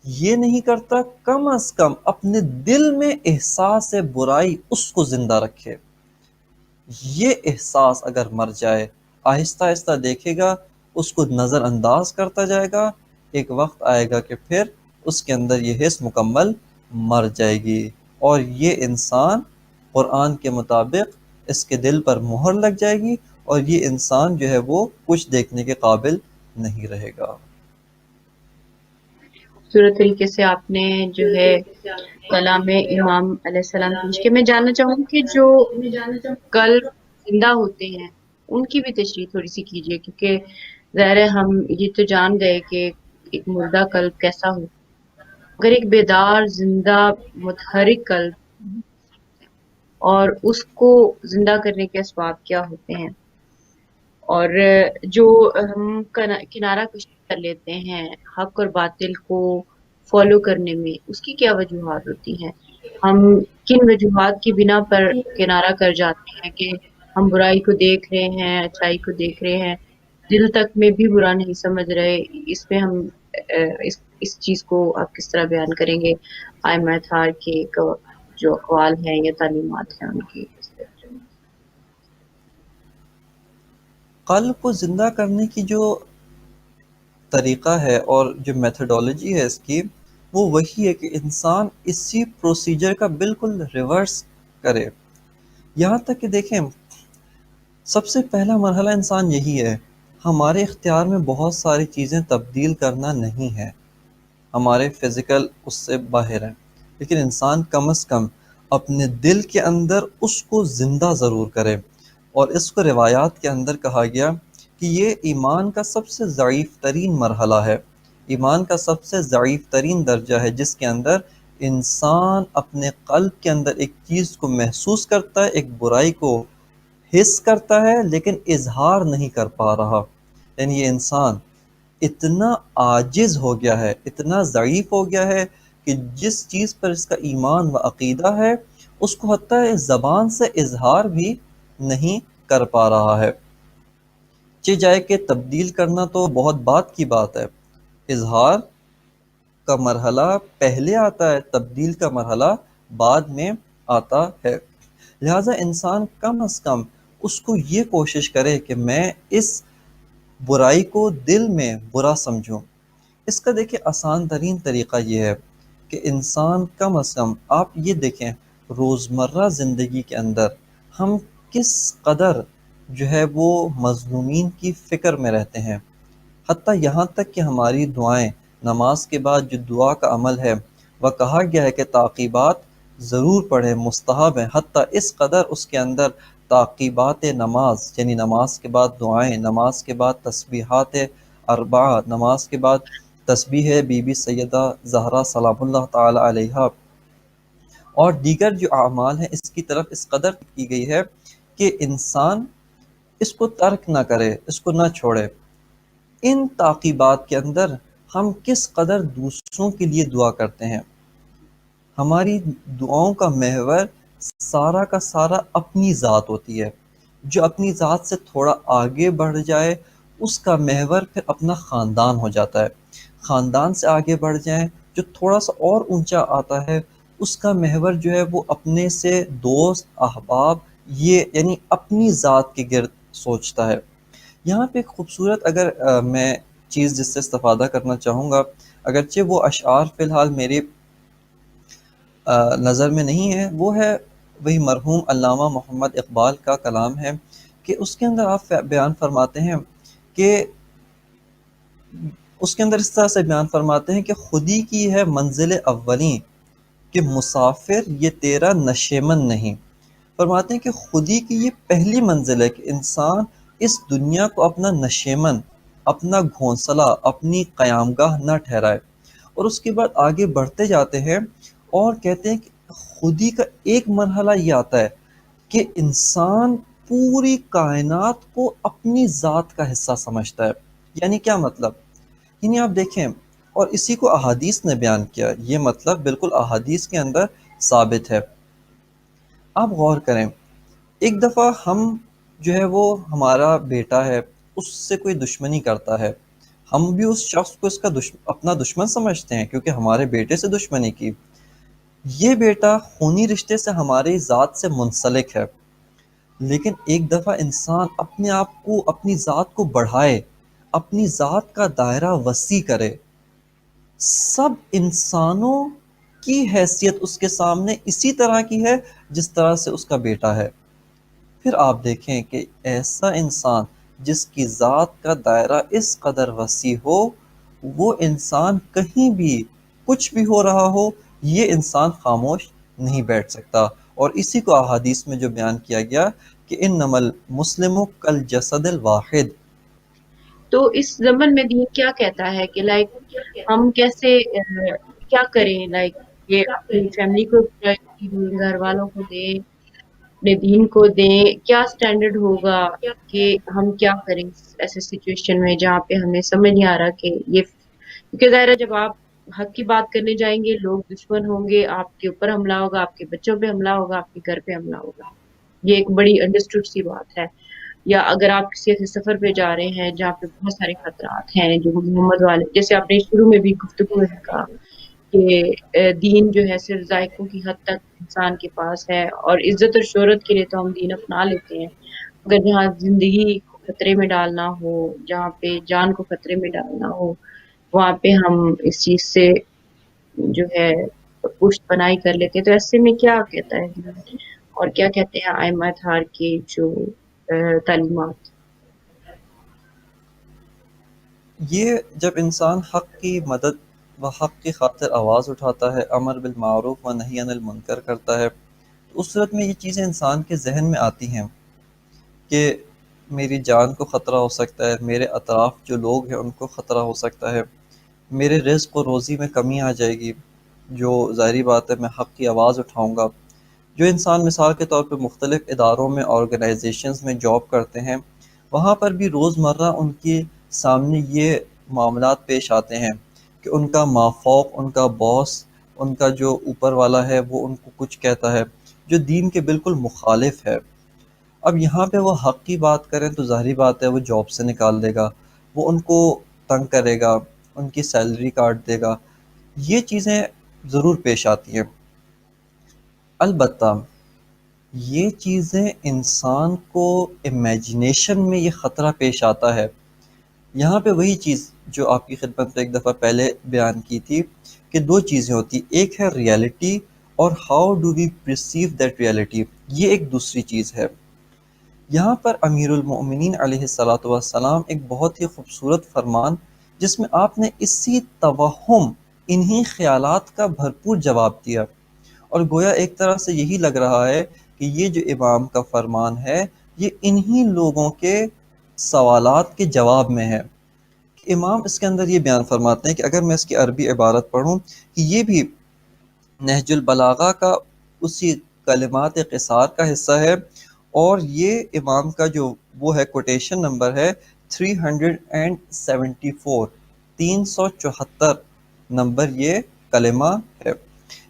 A: یہ نہیں کرتا، کم از کم اپنے دل میں احساس برائی اس کو زندہ رکھے۔ یہ احساس اگر مر جائے، آہستہ آہستہ دیکھے گا، اس کو نظر انداز کرتا جائے گا، ایک وقت آئے گا کہ پھر اس کے اندر یہ حس مکمل مر جائے گی، اور یہ انسان قرآن کے مطابق اس کے دل پر مہر لگ جائے گی، اور یہ انسان جو ہے وہ کچھ دیکھنے کے قابل نہیں رہے گا۔
B: خوبصورت طریقے سے آپ نے جو ہے کلام امام علیہ السلام پیش کیا۔ میں جاننا چاہوں گی کہ جو قلب زندہ ہوتے ہیں ان کی بھی تشریح تھوڑی سی کیجیے، کیونکہ ظاہر ہے ہم یہ تو جان گئے کہ ایک مردہ قلب کیسا ہو، اگر ایک بیدار زندہ متحرک قلب اور اس کو زندہ کرنے کے اسباب کیا ہوتے ہیں، اور جو ہم کنارہ کشی کر لیتے ہیں حق اور باطل کو فالو کرنے میں، اس کی کیا وجوہات ہوتی ہیں؟ ہم کن وجوہات کی بنا پر کنارہ کر جاتے ہیں کہ ہم برائی کو دیکھ رہے ہیں، اچھائی کو دیکھ رہے ہیں، دل تک میں بھی برا نہیں سمجھ رہے؟ اس پہ ہم اس چیز کو آپ کس طرح بیان کریں گے؟ ائمہ اطہار کے جو اقوال ہیں یا تعلیمات ہیں ان کی۔
A: قلب کو زندہ کرنے کی جو طریقہ ہے اور جو میتھڈولوجی ہے اس کی، وہ وہی ہے کہ انسان اسی پروسیجر کا بالکل ریورس کرے۔ یہاں تک کہ دیکھیں، سب سے پہلا مرحلہ انسان یہی ہے، ہمارے اختیار میں بہت ساری چیزیں تبدیل کرنا نہیں ہے، ہمارے فزیکل اس سے باہر ہیں، لیکن انسان کم از کم اپنے دل کے اندر اس کو زندہ ضرور کرے۔ اور اس کو روایات کے اندر کہا گیا کہ یہ ایمان کا سب سے ضعیف ترین مرحلہ ہے، ایمان کا سب سے ضعیف ترین درجہ ہے، جس کے اندر انسان اپنے قلب کے اندر ایک چیز کو محسوس کرتا ہے، ایک برائی کو حس کرتا ہے، لیکن اظہار نہیں کر پا رہا۔ یعنی یہ انسان اتنا عاجز ہو گیا ہے، اتنا ضعیف ہو گیا ہے کہ جس چیز پر اس کا ایمان و عقیدہ ہے، اس کو حتیٰ زبان سے اظہار بھی نہیں کر پا رہا ہے۔ جائے کہ تبدیل کرنا تو بہت بات کی بات ہے، اظہار کا مرحلہ پہلے آتا ہے، تبدیل کا مرحلہ بعد میں آتا ہے۔ لہٰذا انسان کم از کم اس کو یہ کوشش کرے کہ میں اس برائی کو دل میں برا سمجھوں۔ اس کا دیکھیں آسان ترین طریقہ یہ ہے کہ انسان کم از کم، آپ یہ دیکھیں روزمرہ زندگی کے اندر ہم کس قدر جو ہے وہ مظلومین کی فکر میں رہتے ہیں، حتیٰ یہاں تک کہ ہماری دعائیں، نماز کے بعد جو دعا کا عمل ہے وہ کہا گیا ہے کہ تعقیبات ضرور پڑھیں، مستحب ہیں، حتیٰ اس قدر اس کے اندر تعقیبات نماز، یعنی نماز کے بعد دعائیں، نماز کے بعد تسبیحات اربعہ، نماز کے بعد تسبیح بی بی سیدہ زہرا سلام اللہ تعالی علیہا، اور دیگر جو اعمال ہیں اس کی طرف اس قدر کی گئی ہے کہ انسان اس کو ترک نہ کرے، اس کو نہ چھوڑے۔ ان تعقیبات کے اندر ہم کس قدر دوسروں کے لیے دعا کرتے ہیں۔ ہماری دعاؤں کا محور سارا کا سارا اپنی ذات ہوتی ہے۔ جو اپنی ذات سے تھوڑا آگے بڑھ جائے اس کا محور پھر اپنا خاندان ہو جاتا ہے۔ خاندان سے آگے بڑھ جائیں جو تھوڑا سا اور اونچا آتا ہے اس کا محور جو ہے وہ اپنے سے دوست احباب یہ یعنی اپنی ذات کے گرد سوچتا ہے۔ یہاں پہ ایک خوبصورت اگر میں چیز جس سے استفادہ کرنا چاہوں گا، اگرچہ وہ اشعار فی الحال میری نظر میں نہیں ہے، وہ ہے وہی مرحوم علامہ محمد اقبال کا کلام ہے کہ اس کے اندر آپ بیان فرماتے ہیں کہ اس کے اندر اس طرح سے بیان فرماتے ہیں کہ خودی کی ہے منزل اولیں کہ مسافر یہ تیرا نشیمن نہیں۔ فرماتے ہیں کہ خودی کی یہ پہلی منزل ہے کہ انسان اس دنیا کو اپنا نشیمن، اپنا گھونسلہ، اپنی قیامگاہ نہ ٹھہرائے۔ اور اس کے بعد آگے بڑھتے جاتے ہیں اور کہتے ہیں کہ خودی کا ایک مرحلہ یہ آتا ہے کہ انسان پوری کائنات کو اپنی ذات کا حصہ سمجھتا ہے۔ یعنی کیا مطلب؟ یعنی آپ دیکھیں، اور اسی کو احادیث نے بیان کیا، یہ مطلب بالکل احادیث کے اندر ثابت ہے۔ آپ غور کریں، ایک دفعہ ہم جو ہے وہ ہمارا بیٹا ہے اس سے کوئی دشمنی کرتا ہے، ہم بھی اس شخص کو اس کا اپنا دشمن سمجھتے ہیں کیونکہ ہمارے بیٹے سے دشمنی کی۔ یہ بیٹا خونی رشتے سے ہماری ذات سے منسلک ہے، لیکن ایک دفعہ انسان اپنے آپ کو، اپنی ذات کو بڑھائے، اپنی ذات کا دائرہ وسیع کرے، سب انسانوں کی حیثیت اس کے سامنے اسی طرح کی ہے جس طرح سے اس کا بیٹا ہے۔ پھر آپ دیکھیں کہ ایسا انسان جس کی ذات کا دائرہ اس قدر وسیع ہو، وہ انسان کہیں بھی کچھ بھی ہو رہا ہو یہ انسان خاموش نہیں بیٹھ سکتا۔ اور اسی کو احادیث میں جو بیان کیا گیا کہ انما المسلم کالجسد الواحد۔
B: تو اس زمن میں دین کیا کہتا ہے کہ ہم کیسے کیا کریں، یہ اپنی فیملی کو priority دیں، گھر والوں کو دیں، اپنے دین کو دیں، کیا سٹینڈرڈ ہوگا کہ ہم کیا کریں ایسے سچویشن میں جہاں پہ ہمیں سمجھ نہیں آ رہا کہ یہ، کیونکہ ظاہر ہے جب آپ حق کی بات کرنے جائیں گے لوگ دشمن ہوں گے، آپ کے اوپر حملہ ہوگا، آپ کے بچوں پہ حملہ ہوگا، آپ کے گھر پہ حملہ ہوگا، یہ ایک بڑی انڈرسٹوڈ سی بات ہے۔ یا اگر آپ کسی ایسے سفر پہ جا رہے ہیں جہاں پہ بہت سارے خطرات ہیں جو محمد والے، جیسے آپ نے شروع میں بھی گفتگو میں کہا کہ دین جو ہے صرف ذائقوں کی حد تک انسان کے پاس ہے، اور عزت اور شہرت کے لیے تو ہم دین اپنا لیتے ہیں، اگر جہاں زندگی کو خطرے میں ڈالنا ہو، جہاں پہ جان کو خطرے میں ڈالنا ہو، وہاں پہ ہم اس چیز سے جو ہے پشت پناہی کر لیتے ہیں۔ تو ایسے میں کیا کہتا ہے دین اور کیا کہتے ہیں ائمہ اطہار کے جو تعلیمات؟
A: یہ جب انسان حق کی مدد و حق کی خاطر آواز اٹھاتا ہے، امر بالمعروف و نہی عن المنکر کرتا ہے، تو اس صورت میں یہ چیزیں انسان کے ذہن میں آتی ہیں کہ میری جان کو خطرہ ہو سکتا ہے، میرے اطراف جو لوگ ہیں ان کو خطرہ ہو سکتا ہے، میرے رزق و روزی میں کمی آ جائے گی، جو ظاہری بات ہے میں حق کی آواز اٹھاؤں گا۔ جو انسان مثال کے طور پہ مختلف اداروں میں، آرگنائزیشنز میں جاب کرتے ہیں، وہاں پر بھی روزمرہ ان کے سامنے یہ معاملات پیش آتے ہیں کہ ان کا مافوق، ان کا باس، ان کا جو اوپر والا ہے وہ ان کو کچھ کہتا ہے جو دین کے بالکل مخالف ہے۔ اب یہاں پہ وہ حق کی بات کریں تو ظاہری بات ہے وہ جاب سے نکال دے گا، وہ ان کو تنگ کرے گا، ان کی سیلری کاٹ دے گا، یہ چیزیں ضرور پیش آتی ہیں۔ البتہ یہ چیزیں انسان کو امیجنیشن میں یہ خطرہ پیش آتا ہے۔ یہاں پہ وہی چیز جو آپ کی خدمت میں ایک دفعہ پہلے بیان کی تھی کہ دو چیزیں ہوتی، ایک ہے ریالٹی اور how do we perceive that reality, یہ ایک دوسری چیز ہے۔ یہاں پر امیر المؤمنین علیہ الصلاۃ والسلام ایک بہت ہی خوبصورت فرمان جس میں آپ نے اسی توہم، انہی خیالات کا بھرپور جواب دیا، اور گویا ایک طرح سے یہی لگ رہا ہے کہ یہ جو امام کا فرمان ہے یہ انہی لوگوں کے سوالات کے جواب میں ہے۔ امام اس کے اندر یہ بیان فرماتے ہیں کہ اگر میں اس کی عربی عبارت پڑھوں کہ یہ بھی نہج البلاغہ کا اسی کلمات قصار کا حصہ ہے، اور یہ امام کا جو وہ ہے کوٹیشن نمبر ہے 374، 374 نمبر یہ کلمہ ہے۔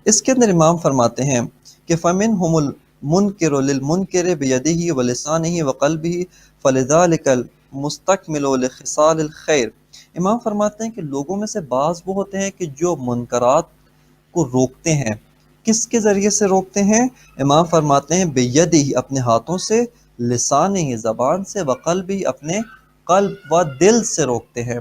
A: اس کے اندر امام فرماتے ہیں کہ فَمِنْهُمُ الْمُنْكِرُ لِلْمُنْكِرِ بِيَدِهِ وَلِسَانِهِ وَقَلْبِهِ فَلِذَلِكَ الْمُسْتَكْمِلُ لِخِصَالِ الْخَيْرِ۔ امام فرماتے ہیں کہ لوگوں میں سے بعض وہ ہوتے ہیں کہ جو منکرات کو روکتے ہیں۔ کس کے ذریعے سے روکتے ہیں؟ امام فرماتے ہیں بیدہ، اپنے ہاتھوں سے، لسانہ، زبان سے، وقلبہ، اپنے قلب و دل سے روکتے ہیں۔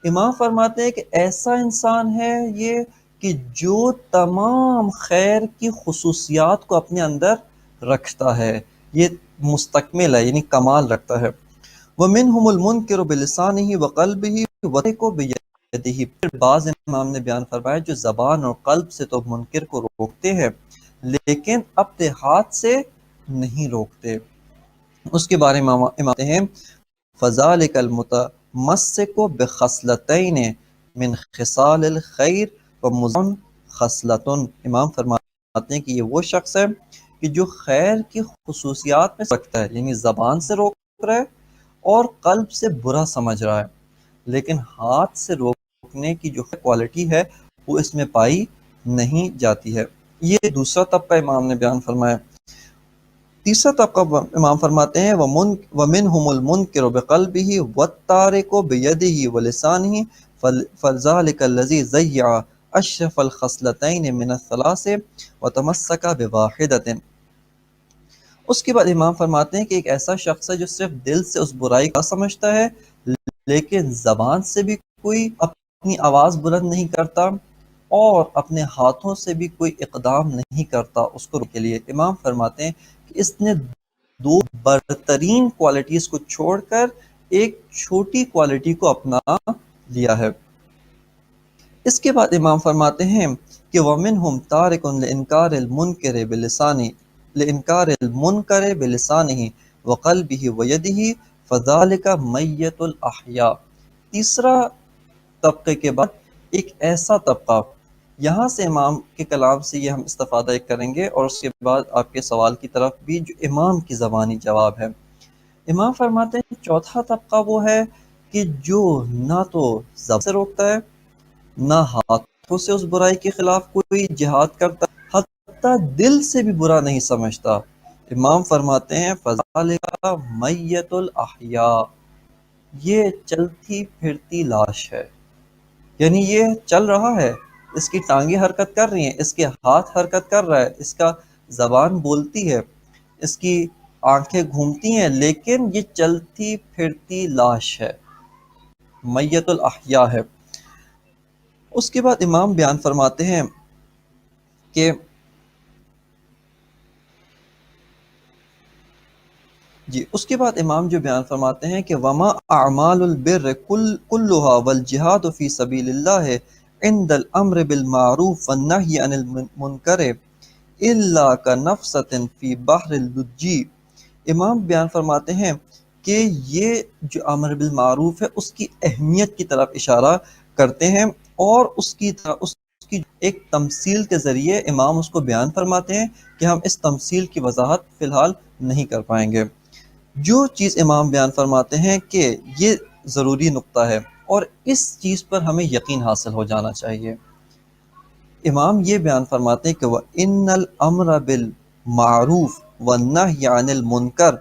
A: امام فرماتے ہیں کہ ایسا انسان ہے یہ کہ جو تمام خیر کی خصوصیات کو اپنے اندر رکھتا ہے، یہ مستکمل ہے، یعنی کمال رکھتا ہے۔ وَمِنْهُمُ الْمُنْكِرُ بِلِسَانِهِ وَقَلْبِهِ وَتَرِكُ بِيَدِهِ۔ پھر بعض امام نے بیان فرمایا جو زبان اور قلب سے تو منکر کو روکتے ہیں لیکن اپنے ہاتھ سے نہیں روکتے۔ اس کے بارے میں امام کہتے ہیں فَذَلِكَ الْمُتَمَسِّكُ بِخَصْلَتَيْنِ مِنْ خِصَالِ الْخَيْرِ وَمُزَعٌ خَصْلَةٌ۔ امام فرماتے ہیں کہ یہ وہ شخص ہے کہ جو خیر کی خصوصیات میں رکھتا ہے، یعنی زبان سے روک رہا ہے اور قلب سے برا سمجھ رہا ہے، لیکن ہاتھ سے روکنے کی جو کوالٹی ہے وہ اس میں پائی نہیں جاتی ہے۔ یہ دوسرا طبقہ امام نے بیان فرمایا۔ تیسرا طبقہ امام فرماتے ہیں وَمِنْهُمُ الْمُنْكِرُ بِقَلْبِهِ وَالتَّارِكُ بِيَدِهِ وَلِسَانِهِ فَذَلِكَ الَّذِي ضَيَّعَ أَشْرَفَ الْخَصْلَتَيْنِ مِنَ الثَّلَاثِ وَتَمَسَّكَ بِوَاحِدَةٍ۔ اس کے بعد امام فرماتے ہیں کہ ایک ایسا شخص ہے جو صرف دل سے اس برائی کا سمجھتا ہے لیکن زبان سے بھی کوئی اپنی آواز بلند نہیں کرتا اور اپنے ہاتھوں سے بھی کوئی اقدام نہیں کرتا اس کو روکنے کے لیے۔ امام فرماتے ہیں کہ اس نے دو برترین کوالٹیز کو چھوڑ کر ایک چھوٹی کوالٹی کو اپنا لیا ہے۔ اس کے بعد امام فرماتے ہیں کہ وَمِنْهُمْ تَارِكٌ لِإِنْكَارِ الْمُنْكَرِ بِلِسَانِهِ وَقَلْبِهِ وَيَدِهِ فَذَلِكَ مَيَّتُ الْأَحْيَاءِ۔ تیسرا طبقے کے بعد ایک ایسا طبقہ، یہاں سے امام کے کلام سے یہ ہم استفادہ کریں گے اور اس کے بعد آپ کے سوال کی طرف بھی جو امام کی زبانی جواب ہے۔ امام فرماتے ہیں چوتھا طبقہ وہ ہے کہ جو نہ تو زبان سے روکتا ہے، نہ ہاتھوں سے اس برائی کے خلاف کوئی جہاد کرتا، حتیٰ دل سے بھی برا نہیں سمجھتا۔ امام فرماتے ہیں فَذَلِكَ مَيَّتُ الْأَحْيَاءِ، یہ چلتی پھرتی لاش ہے، یعنی یہ چل رہا ہے، اس کی ٹانگیں حرکت کر رہی ہیں، اس کے ہاتھ حرکت کر رہا ہے، اس کا زبان بولتی ہے، اس کی آنکھیں گھومتی ہیں، لیکن یہ چلتی پھرتی لاش ہے، میت الاحیاء ہے۔ اس کے بعد امام بیان فرماتے ہیں کہ اس کے بعد امام جو بیان فرماتے ہیں کہ وما اعمال البر كلها والجهاد في سبيل الله عند الامر بالمعروف والنهي عن المنکر الا كنفسة في بحر اللجّ۔ امام بیان فرماتے ہیں کہ یہ جو امر بالمعروف ہے اس کی اہمیت کی طرف اشارہ کرتے ہیں اور اس کی ایک تمثیل کے ذریعے امام اس کو بیان فرماتے ہیں کہ ہم اس تمثیل کی وضاحت فی الحال نہیں کر پائیں گے۔ جو چیز امام بیان فرماتے ہیں کہ یہ ضروری نقطہ ہے اور اس چیز پر ہمیں یقین حاصل ہو جانا چاہیے۔ امام یہ بیان فرماتے ہیں کہ وَإِنَّ الْأَمْرَ بِالْمَعْرُوفِ وَالنَّهْيَ عَنِ الْمُنْكَرِ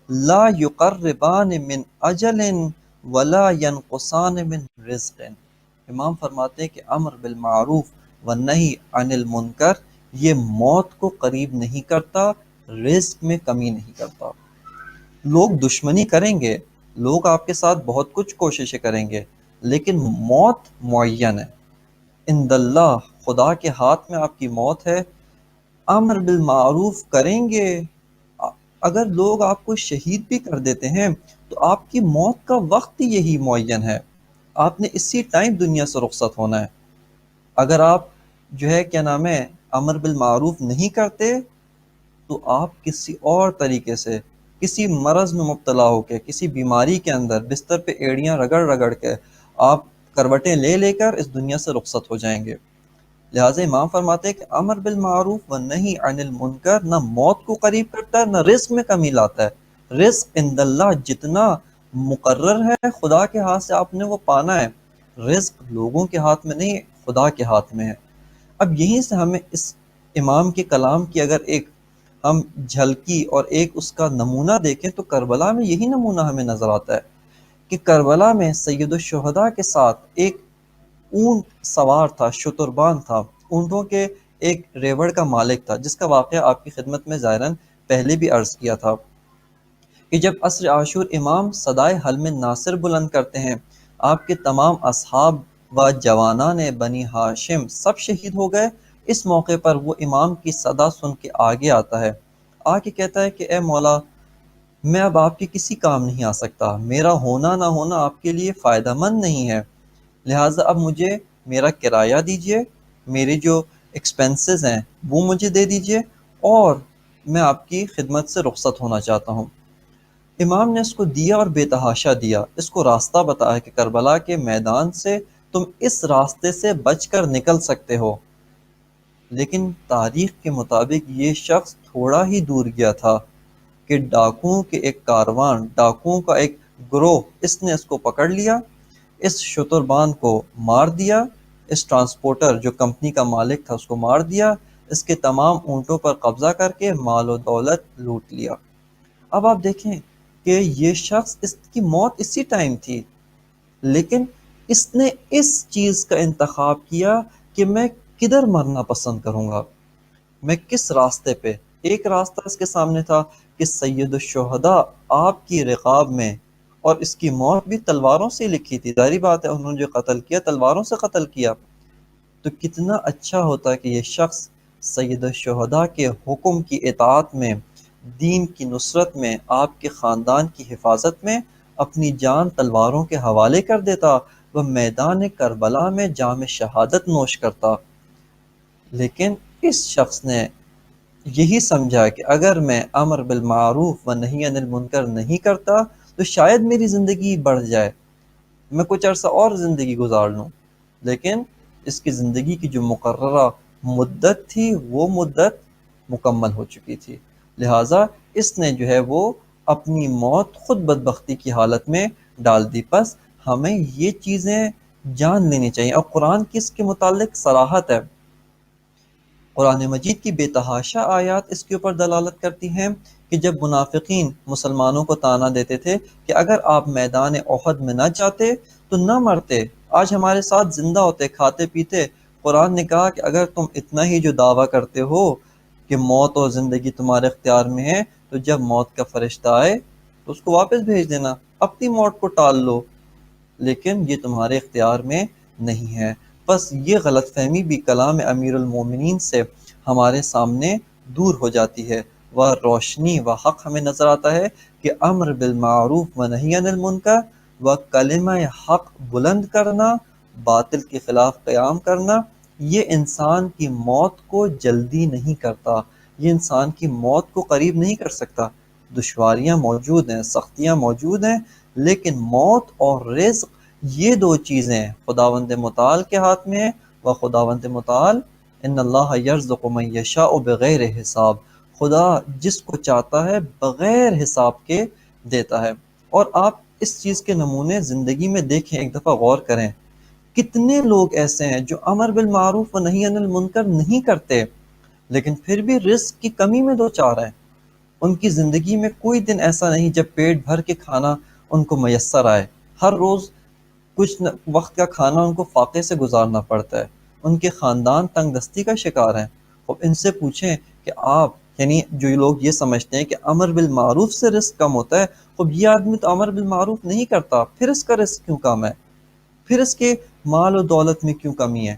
A: لَا يُقَرِّبَانِ مِنْ أَجَلٍ وَلَا يَنْقُصَانِ مِنْ رِزْقٍ۔ امام فرماتے ہیں کہ امر بالمعروف والنہی عن المنکر یہ موت کو قریب نہیں کرتا، رزق میں کمی نہیں کرتا۔ لوگ دشمنی کریں گے، لوگ آپ کے ساتھ بہت کچھ کوششیں کریں گے، لیکن موت معین ہے، عند اللہ، خدا کے ہاتھ میں آپ کی موت ہے۔ امر بالمعروف کریں گے، اگر لوگ آپ کو شہید بھی کر دیتے ہیں تو آپ کی موت کا وقت یہی معین ہے، آپ نے اسی ٹائم دنیا سے رخصت ہونا ہے۔ اگر آپ جو ہے کیا نام ہے امر بالمعروف نہیں کرتے تو آپ کسی اور طریقے سے کسی مرض میں مبتلا ہو کے، کسی بیماری کے اندر بستر پہ ایڑیاں رگڑ رگڑ کے آپ کروٹیں لے لے کر اس دنیا سے رخصت ہو جائیں گے۔ لہٰذا امام فرماتے ہیں کہ امر بالمعروف و نہی عن المنکر نہ موت کو قریب کرتا ہے نہ رزق میں کمی لاتا ہے۔ رزق عند اللہ جتنا مقرر ہے خدا کے ہاتھ سے آپ نے وہ پانا ہے، رزق لوگوں کے ہاتھ میں نہیں، خدا کے ہاتھ میں ہے۔ اب یہیں سے ہمیں اس امام کے کلام کی اگر ایک ہم جھلکی اور ایک اس کا نمونہ دیکھیں تو کربلا میں یہی نمونہ ہمیں نظر آتا ہے کہ کربلا میں سید الشہداء کے ساتھ ایک اونٹ سوار تھا، شتربان تھا، اونٹوں کے ایک ریوڑ کا مالک تھا، جس کا واقعہ آپ کی خدمت میں ظاہراً پہلے بھی عرض کیا تھا کہ جب عصر عاشور امام صدائے حلم ناصر بلند کرتے ہیں، آپ کے تمام اصحاب و جوانان بنی ہاشم سب شہید ہو گئے۔ اس موقع پر وہ امام کی صدا سن کے آگے آتا ہے، آ کے کہتا ہے کہ اے مولا، میں اب آپ کے کسی کام نہیں آ سکتا، میرا ہونا نہ ہونا آپ کے لیے فائدہ مند نہیں ہے، لہٰذا اب مجھے میرا کرایہ دیجئے، میری جو ایکسپنسز ہیں وہ مجھے دے دیجئے، اور میں آپ کی خدمت سے رخصت ہونا چاہتا ہوں۔ امام نے اس کو دیا اور بے تحاشا دیا، اس کو راستہ بتایا کہ کربلا کے میدان سے تم اس راستے سے بچ کر نکل سکتے ہو، لیکن تاریخ کے مطابق یہ شخص تھوڑا ہی دور گیا تھا کہ ڈاکوؤں کے ایک کاروان، ڈاکوؤں کا ایک گروہ اس نے اس کو پکڑ لیا، اس شتربان کو مار دیا، اس ٹرانسپورٹر جو کمپنی کا مالک تھا اس کو مار دیا، اس کے تمام اونٹوں پر قبضہ کر کے مال و دولت لوٹ لیا۔ اب آپ دیکھیں کہ یہ شخص، اس کی موت اسی ٹائم تھی، لیکن اس نے اس چیز کا انتخاب کیا کہ میں کدھر مرنا پسند کروں گا، میں کس راستے پہ۔ ایک راستہ اس کے سامنے تھا کہ سید الشہداء آپ کی رقاب میں، اور اس کی موت بھی تلواروں سے لکھی تھی، ظاہری بات ہے انہوں نے جو قتل کیا تلواروں سے قتل کیا، تو کتنا اچھا ہوتا کہ یہ شخص سید الشہداء کے حکم کی اطاعت میں، دین کی نصرت میں، آپ کے خاندان کی حفاظت میں اپنی جان تلواروں کے حوالے کر دیتا، وہ میدان کربلا میں جام شہادت نوش کرتا۔ لیکن اس شخص نے یہی سمجھا کہ اگر میں امر بالمعروف و نہی عن المنکر نہیں کرتا تو شاید میری زندگی بڑھ جائے، میں کچھ عرصہ اور زندگی گزار لوں، لیکن اس کی زندگی کی جو مقررہ مدت تھی وہ مدت مکمل ہو چکی تھی، لہٰذا اس نے جو ہے وہ اپنی موت خود بدبختی کی حالت میں ڈال دی۔ پس ہمیں یہ چیزیں جان لینی چاہیے، اور قرآن کی اس کے متعلق صراحت ہے، قرآن مجید کی بے تحاشا آیات اس کے اوپر دلالت کرتی ہیں کہ جب منافقین مسلمانوں کو طعنہ دیتے تھے کہ اگر آپ میدان احد میں نہ جاتے تو نہ مرتے، آج ہمارے ساتھ زندہ ہوتے، کھاتے پیتے، قرآن نے کہا کہ اگر تم اتنا ہی جو دعویٰ کرتے ہو کہ موت اور زندگی تمہارے اختیار میں ہے، تو جب موت کا فرشتہ آئے تو اس کو واپس بھیج دینا، اپنی موت کو ٹال لو، لیکن یہ تمہارے اختیار میں نہیں ہے۔ بس یہ غلط فہمی بھی کلام امیر المومنین سے ہمارے سامنے دور ہو جاتی ہے، وہ روشنی و حق ہمیں نظر آتا ہے کہ امر بالمعروف و نہی عن المنکر و کلمہ حق بلند کرنا، باطل کے خلاف قیام کرنا، یہ انسان کی موت کو جلدی نہیں کرتا، یہ انسان کی موت کو قریب نہیں کر سکتا۔ دشواریاں موجود ہیں، سختیاں موجود ہیں، لیکن موت اور رزق یہ دو چیزیں خداوند متعال کے ہاتھ میں ہیں، و خداوند متعال ان اللہ یرزق من یشاء بغیر حساب، خدا جس کو چاہتا ہے بغیر حساب کے دیتا ہے۔ اور آپ اس چیز کے نمونے زندگی میں دیکھیں، ایک دفعہ غور کریں، کتنے لوگ ایسے ہیں جو امر بالمعروف و نہی عن المنکر نہیں کرتے، لیکن پھر بھی رزق کی کمی میں دو چار ہیں، ان کی زندگی میں کوئی دن ایسا نہیں جب پیٹ بھر کے کھانا ان کو میسر آئے، ہر روز کچھ وقت کا کھانا ان کو فاقے سے گزارنا پڑتا ہے، ان کے خاندان تنگ دستی کا شکار ہیں۔ اب ان سے پوچھیں کہ آپ، یعنی جو لوگ یہ سمجھتے ہیں کہ امر بالمعروف سے رزق کم ہوتا ہے، اب یہ آدمی تو امر بالمعروف نہیں کرتا، پھر اس کا رزق کیوں کم ہے، پھر اس کے مال و دولت میں کیوں کمی ہے؟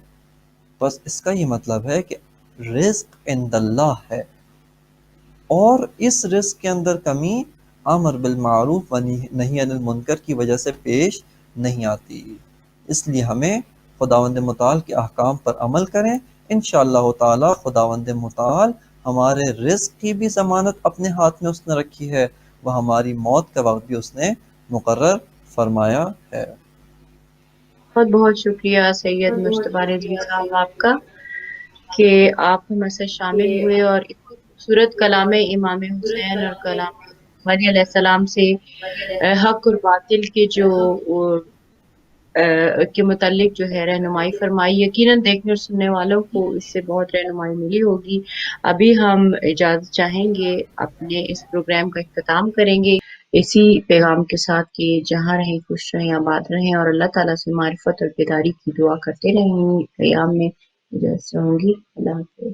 A: بس اس کا یہ مطلب ہے کہ رزق عند اللہ ہے، اور اس رزق کے اندر کمی امر بالمعروف و نہی عن المنکر کی وجہ سے پیش نہیں آتی۔ اس لیے ہمیں خداوند متعال کے احکام پر عمل کریں، انشاءاللہ تعالی خداوند متعال ہمارے رزق کی بھی ضمانت اپنے ہاتھ میں اس نے رکھی ہے، وہ ہماری موت کا وقت بھی اس نے مقرر فرمایا ہے۔
B: بہت بہت شکریہ سید مجتبیٰ رضوی صاحب آپ کا۔ کہ آپ ہمارے ساتھ شامل ہوئے اور اتنی خوبصورت کلام امام حسین اور کلام علی علیہ السلام سے حق اور باطل کے جو کے متعلق جو ہے رہنمائی فرمائی. یقیناً دیکھنے اور سننے والوں کو اس سے بہت رہنمائی ملی ہوگی. ابھی ہم اجازت چاہیں گے، اپنے اس پروگرام کا اختتام کریں گے اسی پیغام کے ساتھ کہ جہاں رہیں خوش رہیں آباد رہیں اور اللہ تعالیٰ سے معرفت اور بیداری کی دعا کرتے رہیں. قیام میں اجازت چاہوں گی. اللہ حافظ.